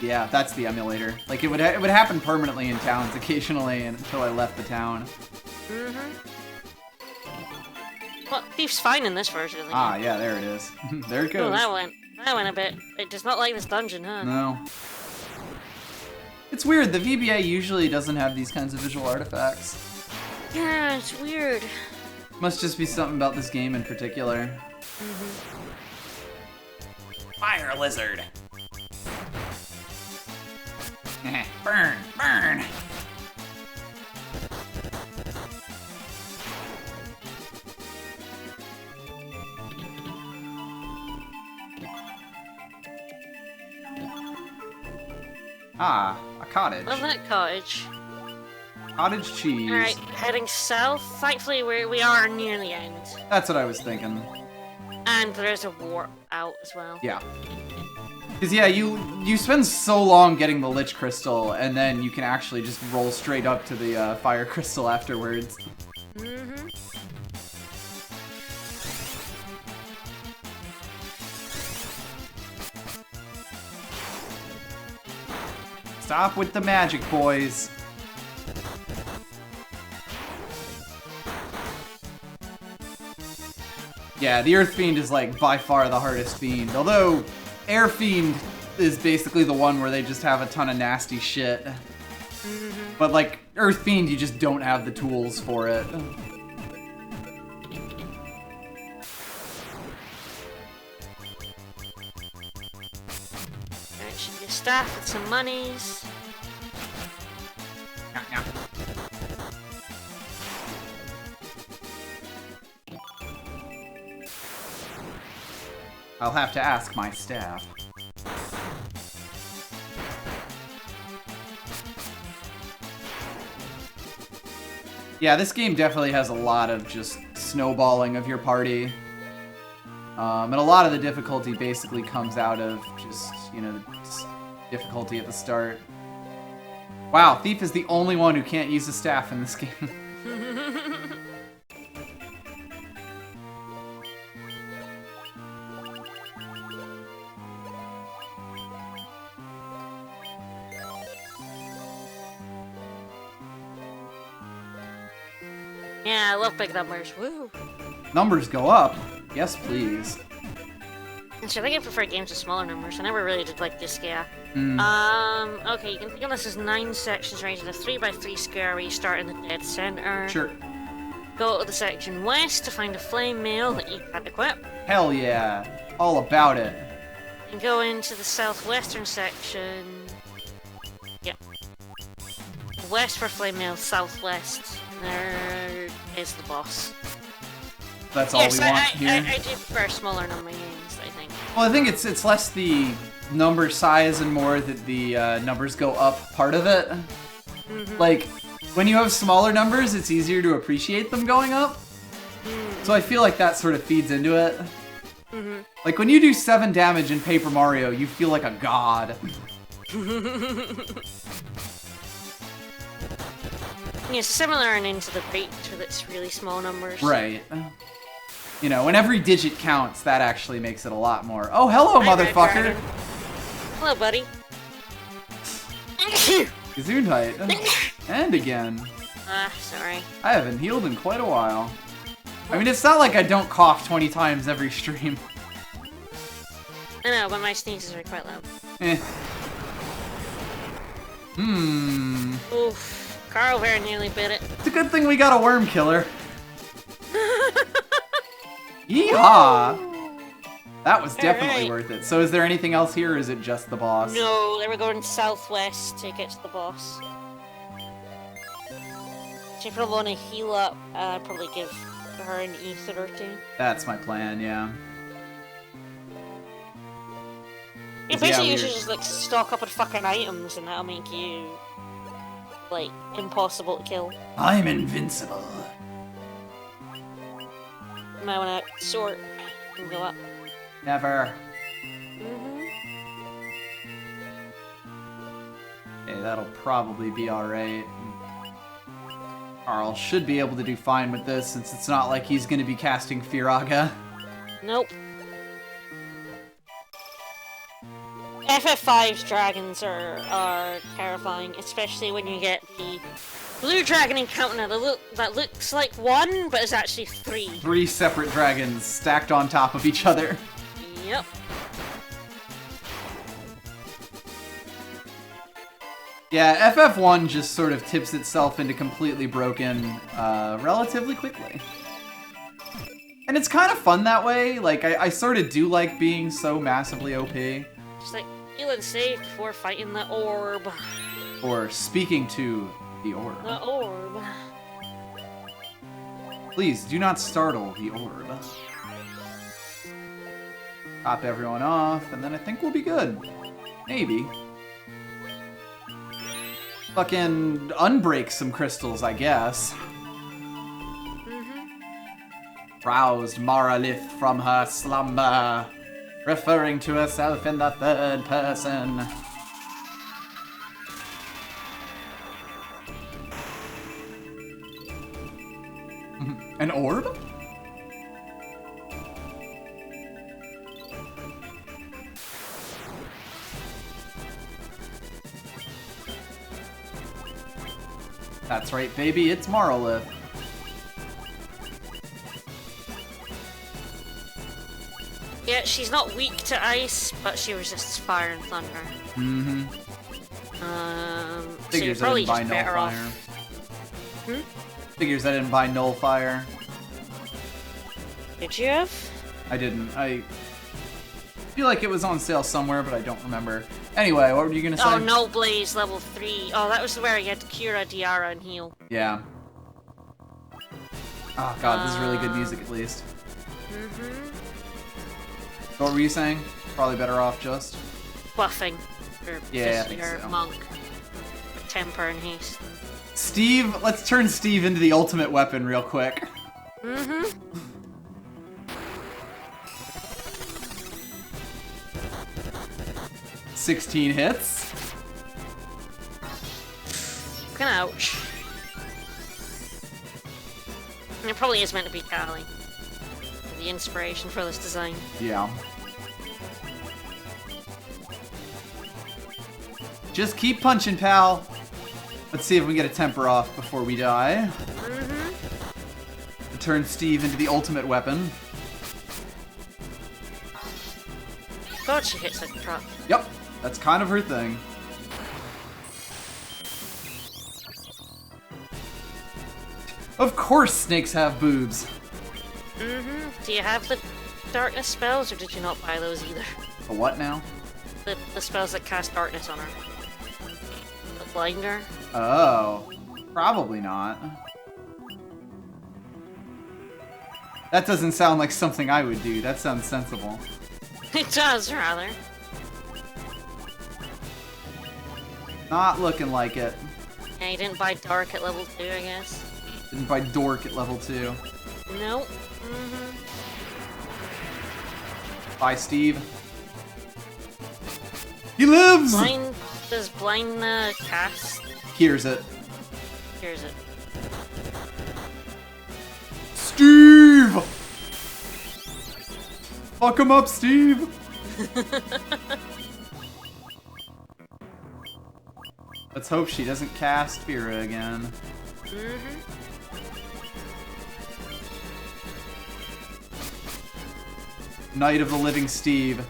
Yeah, that's the emulator. Like, it would happen permanently in towns occasionally until I left the town. Well, Thief's fine in this version of the game. Ah, yeah, there it is. There it goes. Oh, that went a bit. It does not like this dungeon, huh? No. It's weird, the VBA usually doesn't have these kinds of visual artifacts. Yeah, it's weird. Must just be something about this game in particular. Fire lizard! Burn! Burn! Ah, a cottage. Love that cottage. Cottage cheese. Alright, heading south. Thankfully, we are near the end. That's what I was thinking. And there's a warp out as well. Yeah. Because, yeah, you spend so long getting the Lich Crystal, and then you can actually just roll straight up to the Fire Crystal afterwards. Stop with the magic, boys. Yeah, the Earth Fiend is, like, by far the hardest fiend. Although, Air Fiend is basically the one where they just have a ton of nasty shit. But, like, Earth Fiend, you just don't have the tools for it. Alright, should be a staff with some monies. I'll have to ask my staff. Yeah, this game definitely has a lot of just snowballing of your party. And a lot of the difficulty basically comes out of just, you know, just difficulty at the start. Wow, Thief is the only one who can't use a staff in this game. Yeah, I love big numbers. Woo! Numbers go up. Yes, please. Actually, I think I prefer games with smaller numbers. I never really did like this scale. Okay, you can think of this as 9 sections arranged in a 3x3 square where you start in the dead center. Sure. Go to the section west to find a flame mail that you can't equip. Hell yeah. All about it. And go into the southwestern section. Yep. West for flame mail, southwest. There is the boss. That's all we want here. I do prefer smaller number games, I think. Well, I think it's less the number size and more that the numbers go up part of it. Like, when you have smaller numbers, it's easier to appreciate them going up. So I feel like that sort of feeds into it. Like, when you do 7 damage in Paper Mario, you feel like a god. Yeah, similar and into the breach with its really small numbers. Right. You know, when every digit counts, that actually makes it a lot more. Oh, hello, Hi, motherfucker! Hello, buddy. Gesundheit. And again. Sorry. I haven't healed in quite a while. I mean, it's not like I don't cough 20 times every stream. I know, but my sneezes are quite loud. Eh. Oof. Carl very nearly bit it. It's a good thing we got a worm killer. Yeehaw! That was definitely worth it. So is there anything else here, or is it just the boss? No, they were going southwest to get to the boss. So if you want to heal up, probably give her an ether or two. That's my plan, yeah. Yeah, basically you should just like stock up on fucking items and that'll make you like impossible to kill. I'm invincible. You might wanna sort and go up. Never. Okay, that'll probably be alright. Carl should be able to do fine with this, since it's not like he's gonna be casting Firaga. Nope. FF5's dragons are terrifying, especially when you get the blue dragon encounter that looks like one, but is actually 3. 3 separate dragons stacked on top of each other. Yep. Yeah, FF1 just sort of tips itself into completely broken relatively quickly. And it's kind of fun that way. Like, I sort of do like being so massively OP. Just like, feeling safe before fighting the orb. Or speaking to the orb. The orb. Please, do not startle the orb. Top everyone off, and then I think we'll be good. Maybe. Fucking unbreak some crystals, I guess. Roused Maralith from her slumber, referring to herself in the third person. An orb? That's right, baby, it's Maralith. Yeah, she's not weak to ice, but she resists fire and thunder. Mm-hmm. So you're probably just better off. Figures I didn't buy Nullfire. Did you have? I didn't. I feel like it was on sale somewhere, but I don't remember. Anyway, what were you gonna say? Oh, Null Blaze level 3. Oh, that was where you had to Cura, Diara, and heal. Yeah. Oh god, this is really good music at least. So what were you saying? Probably better off just buffing. Or yeah, your so. monk. Temper and haste. Steve, let's turn Steve into the ultimate weapon real quick. 16 hits. Fucking ouch. It probably is meant to be Kali. The inspiration for this design. Yeah. Just keep punching, pal. Let's see if we can get a temper off before we die. Turn Steve into the ultimate weapon. God, she hits like a truck. Yep, that's kind of her thing. Of course snakes have boobs. Do you have the darkness spells, or did you not buy those either? A what now? The spells that cast darkness on her. The blinder? Oh, probably not. That doesn't sound like something I would do. That sounds sensible. It does, rather. Not looking like it. Yeah, you didn't buy dark at level 2, I guess. Didn't buy dork at level 2. Nope. Bye, Steve. He lives! Does blind cast? Here's it. Here's it. Steve! Fuck him up, Steve! Let's hope she doesn't cast Vera again. Knight of the Living Steve.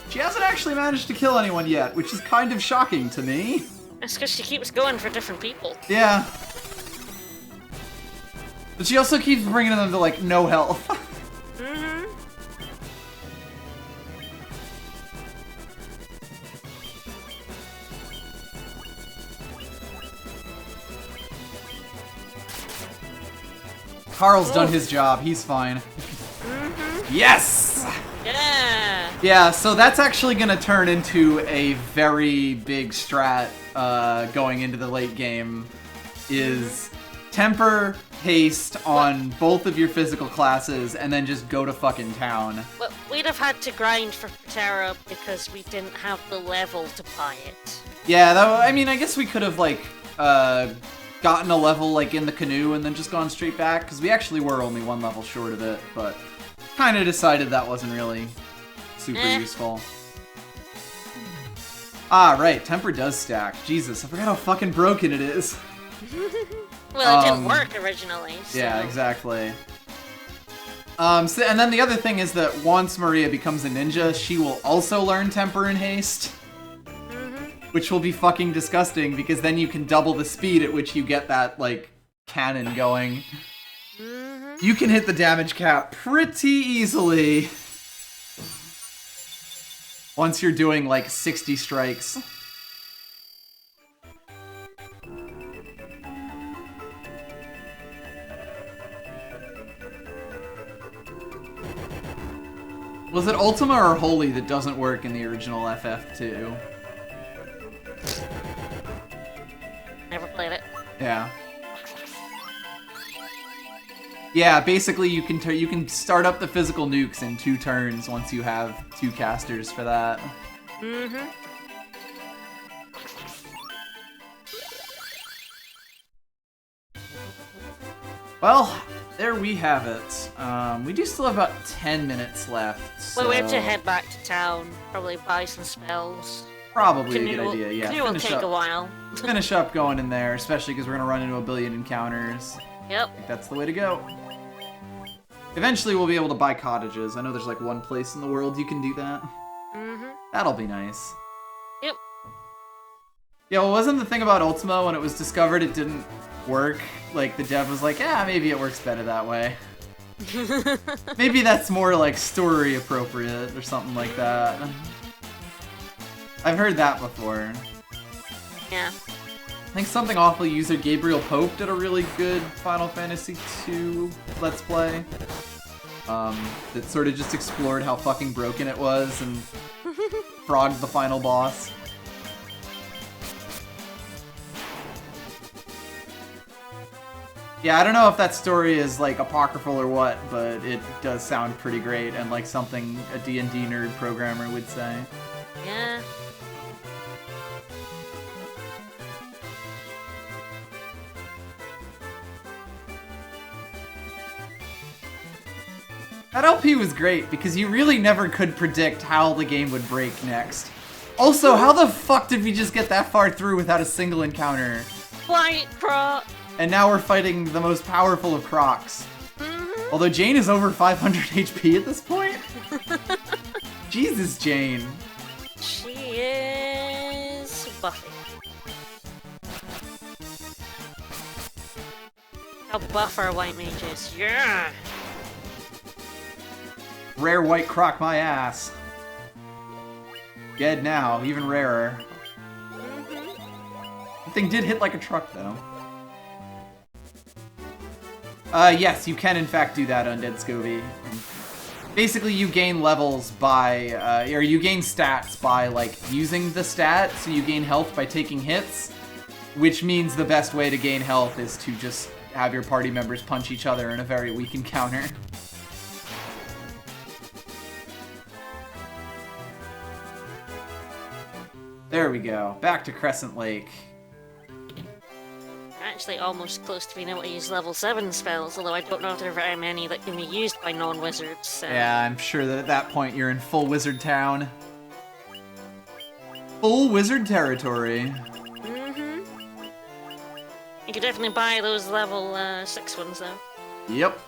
She hasn't actually managed to kill anyone yet, which is kind of shocking to me. That's because she keeps going for different people. Yeah. But she also keeps bringing them to, like, no health. Carl's done his job. He's fine. Yes! Yeah! Yeah, so that's actually going to turn into a very big strat going into the late game. Is temper, haste on both of your physical classes, and then just go to fucking town. Well, we'd have had to grind for Terra because we didn't have the level to buy it. Yeah, I mean, I guess we could have, like, gotten a level, like, in the canoe and then just gone straight back, because we actually were only one level short of it, but kind of decided that wasn't really super useful. Ah, right. Temper does stack. Jesus, I forgot how fucking broken it is. Well, it didn't work originally. So. Yeah, exactly. And then the other thing is that once Maria becomes a ninja, she will also learn Temper and Haste. Which will be fucking disgusting, because then you can double the speed at which you get that, like, cannon going. You can hit the damage cap pretty easily. Once you're doing, like, 60 strikes. Was it Ultima or Holy that doesn't work in the original FF2? Never played it. Yeah. Yeah, basically you can start up the physical nukes in 2 turns once you have 2 casters for that. Well, there we have it. We do still have about 10 minutes left. So... Well, we have to head back to town. Probably buy some spells. Probably a good idea, yeah. Canoe will take a while. Finish up going in there, especially because we're going to run into a billion encounters. Yep. I think that's the way to go. Eventually we'll be able to buy cottages. I know there's like one place in the world you can do that. That'll be nice. Yep. Yeah, well, wasn't the thing about Ultima when it was discovered it didn't work? Like, the dev was like, yeah, maybe it works better that way. Maybe that's more like story appropriate or something like that. I've heard that before. Yeah. I think Something Awful user Gabriel Pope did a really good Final Fantasy II Let's Play. That sort of just explored how fucking broken it was and frogged the final boss. Yeah, I don't know if that story is like apocryphal or what, but it does sound pretty great and like something a D&D nerd programmer would say. Yeah. That LP was great because you really never could predict how the game would break next. Also, how the fuck did we just get that far through without a single encounter? White Croc! And now we're fighting the most powerful of Crocs. Although Jane is over 500 HP at this point. Jesus, Jane. She is buffy. How buff our white mages. Yeah! Rare white Croc my ass. Dead now, even rarer. The thing did hit like a truck, though. Yes, you can in fact do that, Undead Scovy. Basically, you gain levels by, or you gain stats by, like, using the stat, so you gain health by taking hits, which means the best way to gain health is to just have your party members punch each other in a very weak encounter. There we go. Back to Crescent Lake. Actually almost close to being able to use level 7 spells, although I don't know if there are very many that can be used by non-wizards, so... Yeah, I'm sure that at that point you're in full wizard town. Full wizard territory. You could definitely buy those level 6 ones, though. Yep.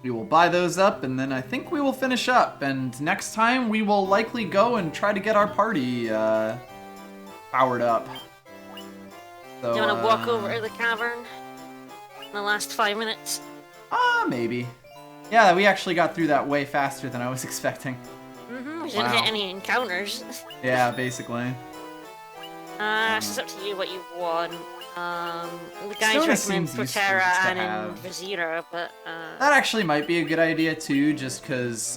We will buy those up, and then I think we will finish up. And next time, we will likely go and try to get our party powered up. So, do you want to walk over to the cavern in the last 5 minutes? Maybe. Yeah, we actually got through that way faster than I was expecting. We didn't hit any encounters. Yeah, basically. So it's up to you what you want. The guys recommend Protera and Vizira, but that actually might be a good idea too, just because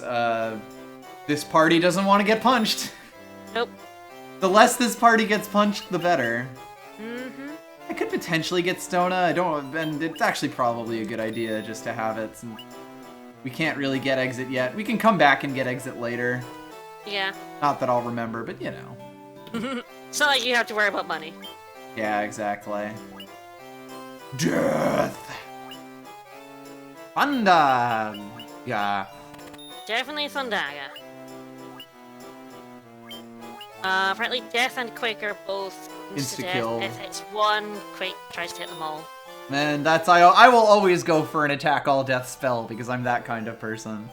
this party doesn't want to get punched. Nope. The less this party gets punched, the better. I could potentially get Stona. And it's actually probably a good idea just to have it. Since we can't really get exit yet. We can come back and get exit later. Yeah. Not that I'll remember, but you know. It's not like you have to worry about money. Yeah, exactly. Death! Panda! Yeah. definitely Thundaga. Apparently Death and Quake are both Insta-kill. Death hits one, Quake tries to hit them all. Man, I will always go for an attack all death spell because I'm that kind of person.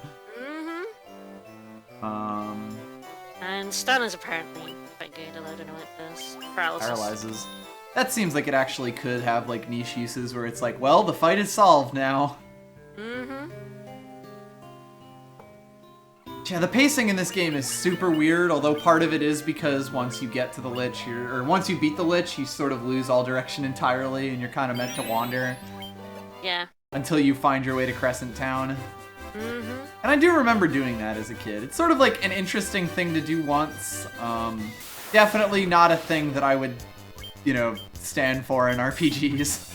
And stun is apparently quite good, although I don't know what it does. Paralyzes. That seems like it actually could have like niche uses where it's like, well, the fight is solved now. Yeah, the pacing in this game is super weird, although part of it is because once you get to the Lich, or once you beat the Lich, you sort of lose all direction entirely, and you're kind of meant to wander. Yeah. Until you find your way to Crescent Town. And I do remember doing that as a kid. It's sort of like an interesting thing to do once. Definitely not a thing that I would, you know, stand for in RPGs.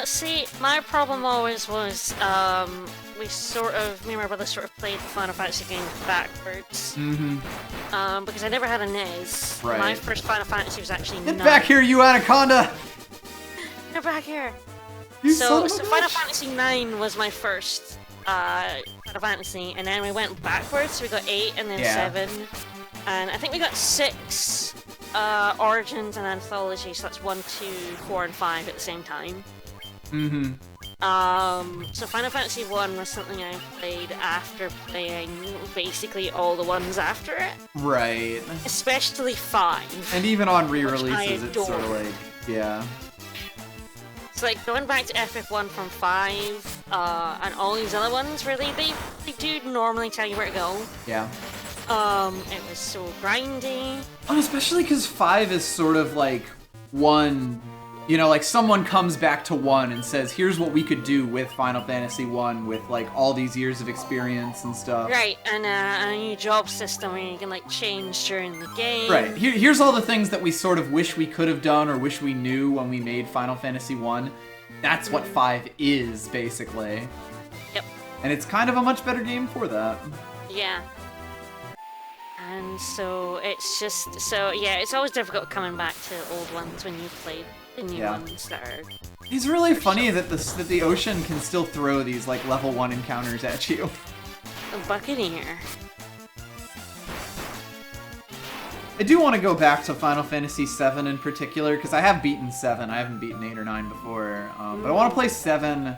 See, my problem always was, me and my brother sort of played the Final Fantasy games backwards. Because I never had a NES. Right. My first Final Fantasy was actually Get back here, you anaconda! Get back here! You So son of a Final bitch. Fantasy 9 was my first Final Fantasy, and then we went backwards, so we got 8 and then 7. And I think we got 6 Origins and Anthology, so that's 1, 2, 4, and 5 at the same time. So Final Fantasy 1 was something I played after playing basically all the ones after it. Right. Especially 5. And even on which I re-releases, it's sort of adore. like, yeah. It's like going back to FF1 from 5, and all these other ones, really, they do normally tell you where to go. Yeah. It was so grindy. And especially because 5 is sort of like one, you know, like someone comes back to 1 and says, here's what we could do with Final Fantasy 1 with like all these years of experience and stuff. Right, and a new job system where you can like change during the game. Right. Here's all the things that we sort of wish we could have done or wish we knew when we made Final Fantasy 1. That's what 5 is, basically. Yep. And it's kind of a much better game for that. Yeah. And so it's just, it's always difficult coming back to old ones when you play the new ones that are... It's really funny that the ocean can still throw these like level 1 encounters at you. A Buccaneer. I do want to go back to Final Fantasy 7 in particular, because I have beaten 7. I haven't beaten 8 or 9 before. But I want to play 7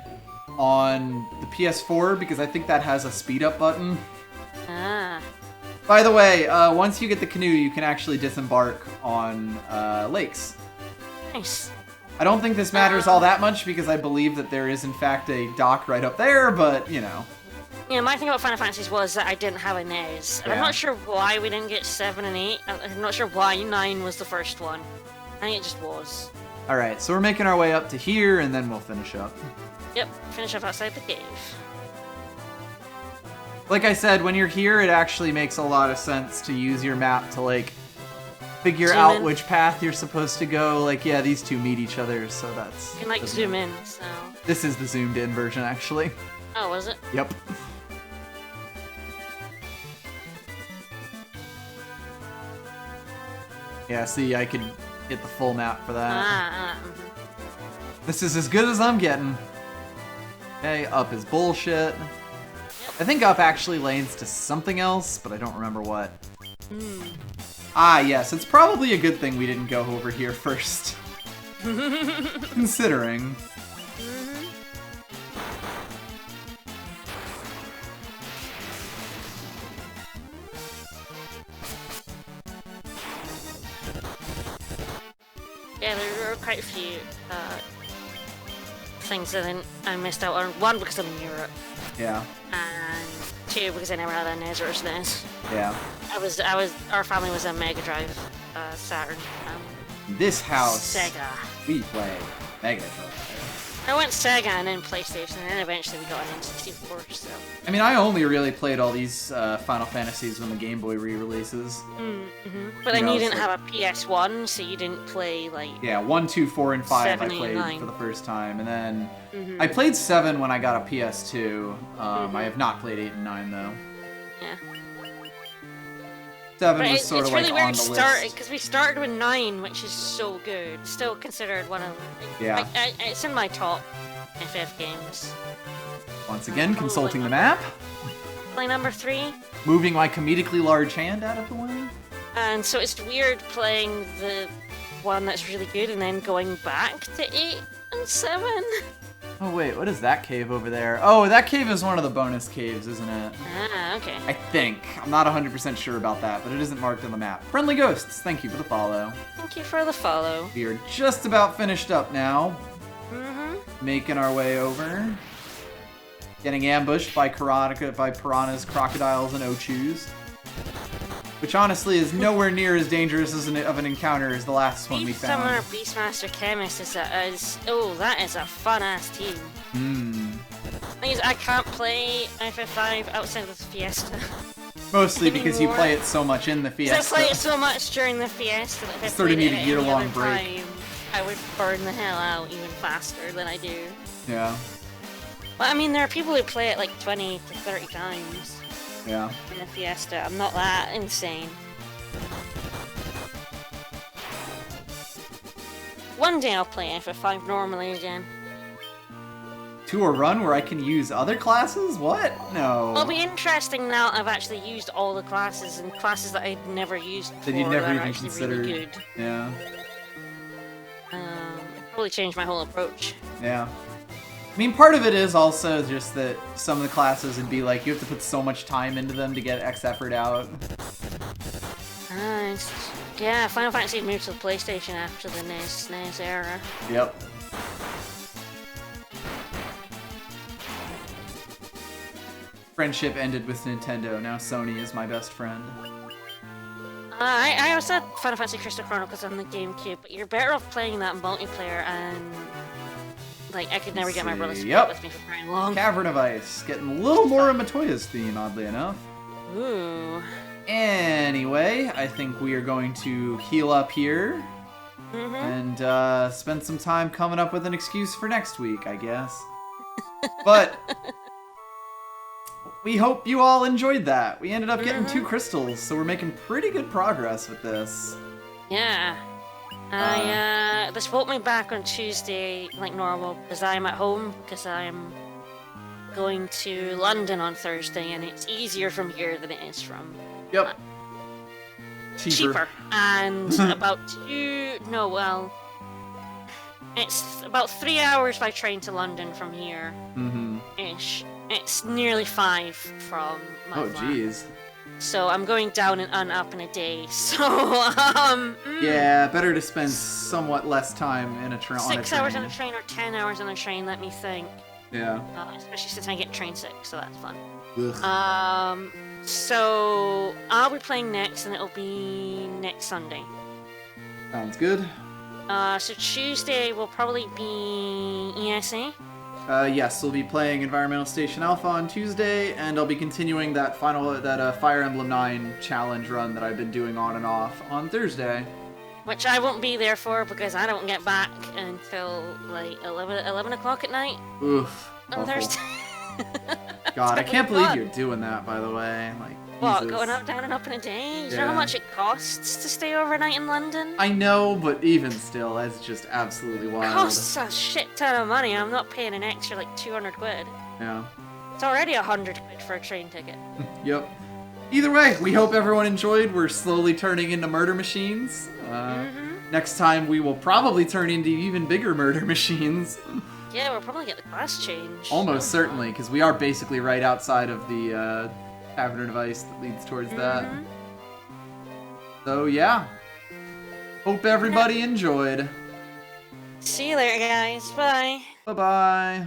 on the PS4, because I think that has a speed up button. Ah. By the way, once you get the canoe, you can actually disembark on lakes. Nice. I don't think this matters all that much, because I believe that there is in fact a dock right up there, but, you know. Yeah, my thing about Final Fantasies was that I didn't have a NES. And I'm Yeah. not sure why we didn't get 7 and 8. I'm not sure why 9 was the first one. I think it just was. Alright, so we're making our way up to here, and then we'll finish up. Yep, finish up outside the cave. Like I said, when you're here, it actually makes a lot of sense to use your map to, like, figure Zoom out in. which path you're supposed to go. Like, yeah, these two meet each other, so that's... You can like zoom in, so... This is the zoomed in version, actually. Oh, was it? Yep. Yeah, see, I could get the full map for that. This is as good as I'm getting. Okay, up is bullshit. I think up actually lanes to something else, but I don't remember what. Ah, yes, it's probably a good thing we didn't go over here first. Considering. Yeah, there were quite a few things that I missed out on. One, because I'm in Europe. Yeah. And 2, because I never had a NES or a SNES. Yeah. Our family was a Mega Drive, Saturn. This house, Sega. we play Mega Drive. I went Sega and then PlayStation, and then eventually we got an N64, so... I mean, I only really played all these Final Fantasies when the Game Boy re-releases. But then know, you it's didn't have a PS1, so you didn't play, like... Yeah, 1, 2, 4, and 5 7, I 8, played 9. for the first time, and then I played 7 when I got a PS2. I have not played 8 and 9, though. Yeah. 7 But was sort it's of really like on weird the start list. because we started with 9, which is so good. Still considered one of... Yeah. It's in my top FF games. Once again, consulting the map. Play number 3. Moving my comedically large hand out of the way. And so it's weird playing the one that's really good and then going back to 8 and 7. Oh wait, what is that cave over there? Oh, that cave is one of the bonus caves, isn't it? Ah, okay. I think. I'm not 100% sure about that, but it isn't marked on the map. Friendly Ghosts, thank you for the follow. Thank you for the follow. We are just about finished up now. Mm-hmm. Making our way over. Getting ambushed by piranhas, crocodiles, and ochus. Which honestly is nowhere near as dangerous of an encounter as the last one we found. Summoner Beastmaster Chemist oh, that is a fun-ass team. Thing is, I can't play FF5 outside of the Fiesta. Mostly because you play it so much in the Fiesta. I play it so much during the Fiesta that if I sort of played need it a year-long any other break. time, I would burn the hell out even faster than I do. Yeah. Well, I mean, there are people who play it like 20 to 30 times. Yeah. In a Fiesta. I'm not that insane. One day I'll play FF5 normally again. To a run where I can use other classes? What? No. It'll be interesting now I've actually used all the classes and classes that I'd never used before that you'd never that are even actually considered. really good. Yeah. Probably changed my whole approach. Yeah. I mean, part of it is also just that some of the classes would be like, you have to put so much time into them to get X effort out. Yeah, Final Fantasy moved to the PlayStation after the NES era. Yep. Friendship ended with Nintendo, now Sony is my best friend. I also had Final Fantasy Crystal Chronicles on the GameCube, but you're better off playing that multiplayer and... Like, I could never get my brothers to play with me for very long. Cavern of Ice. Getting a little more of Matoya's theme, oddly enough. Ooh. Anyway, I think we are going to heal up here. And spend some time coming up with an excuse for next week, I guess. But we hope you all enjoyed that. We ended up getting 2 crystals, so we're making pretty good progress with this. Yeah. This won't be back on Tuesday like normal because I'm at home because I'm going to London on Thursday and it's easier from here than it is from. Yep. Cheaper. And it's about 3 hours by train to London from here. Ish. It's nearly 5 from my flat. Jeez. So I'm going down and up in a day. So yeah, better to spend somewhat less time in a train. 6 hours on a train or 10 hours on a train. Let me think. Yeah. Especially since I get train sick, so that's fun. Ugh. So I'll be playing next, and it'll be next Sunday. Sounds good. So Tuesday will probably be ESA. Yes, we'll be playing Environmental Station Alpha on Tuesday, and I'll be continuing that Fire Emblem 9 challenge run that I've been doing on and off on Thursday. Which I won't be there for because I don't get back until like 11 o'clock at night. Oof. On Thursday. God, I can't believe you're doing that, by the way. Like, what, Jesus. going up, down, and up in a day? Do you know how much it costs to stay overnight in London? I know, but even still, that's just absolutely wild. It costs a shit ton of money. I'm not paying an extra like 200 quid. Yeah. It's already 100 quid for a train ticket. Yep. Either way, we hope everyone enjoyed. We're slowly turning into murder machines. Next time, we will probably turn into even bigger murder machines. Yeah, we'll probably get the class changed. Almost certainly, because we are basically right outside of the Cavern of Ice that leads towards that. So yeah, hope everybody enjoyed. See you later, guys. Bye. Bye-bye.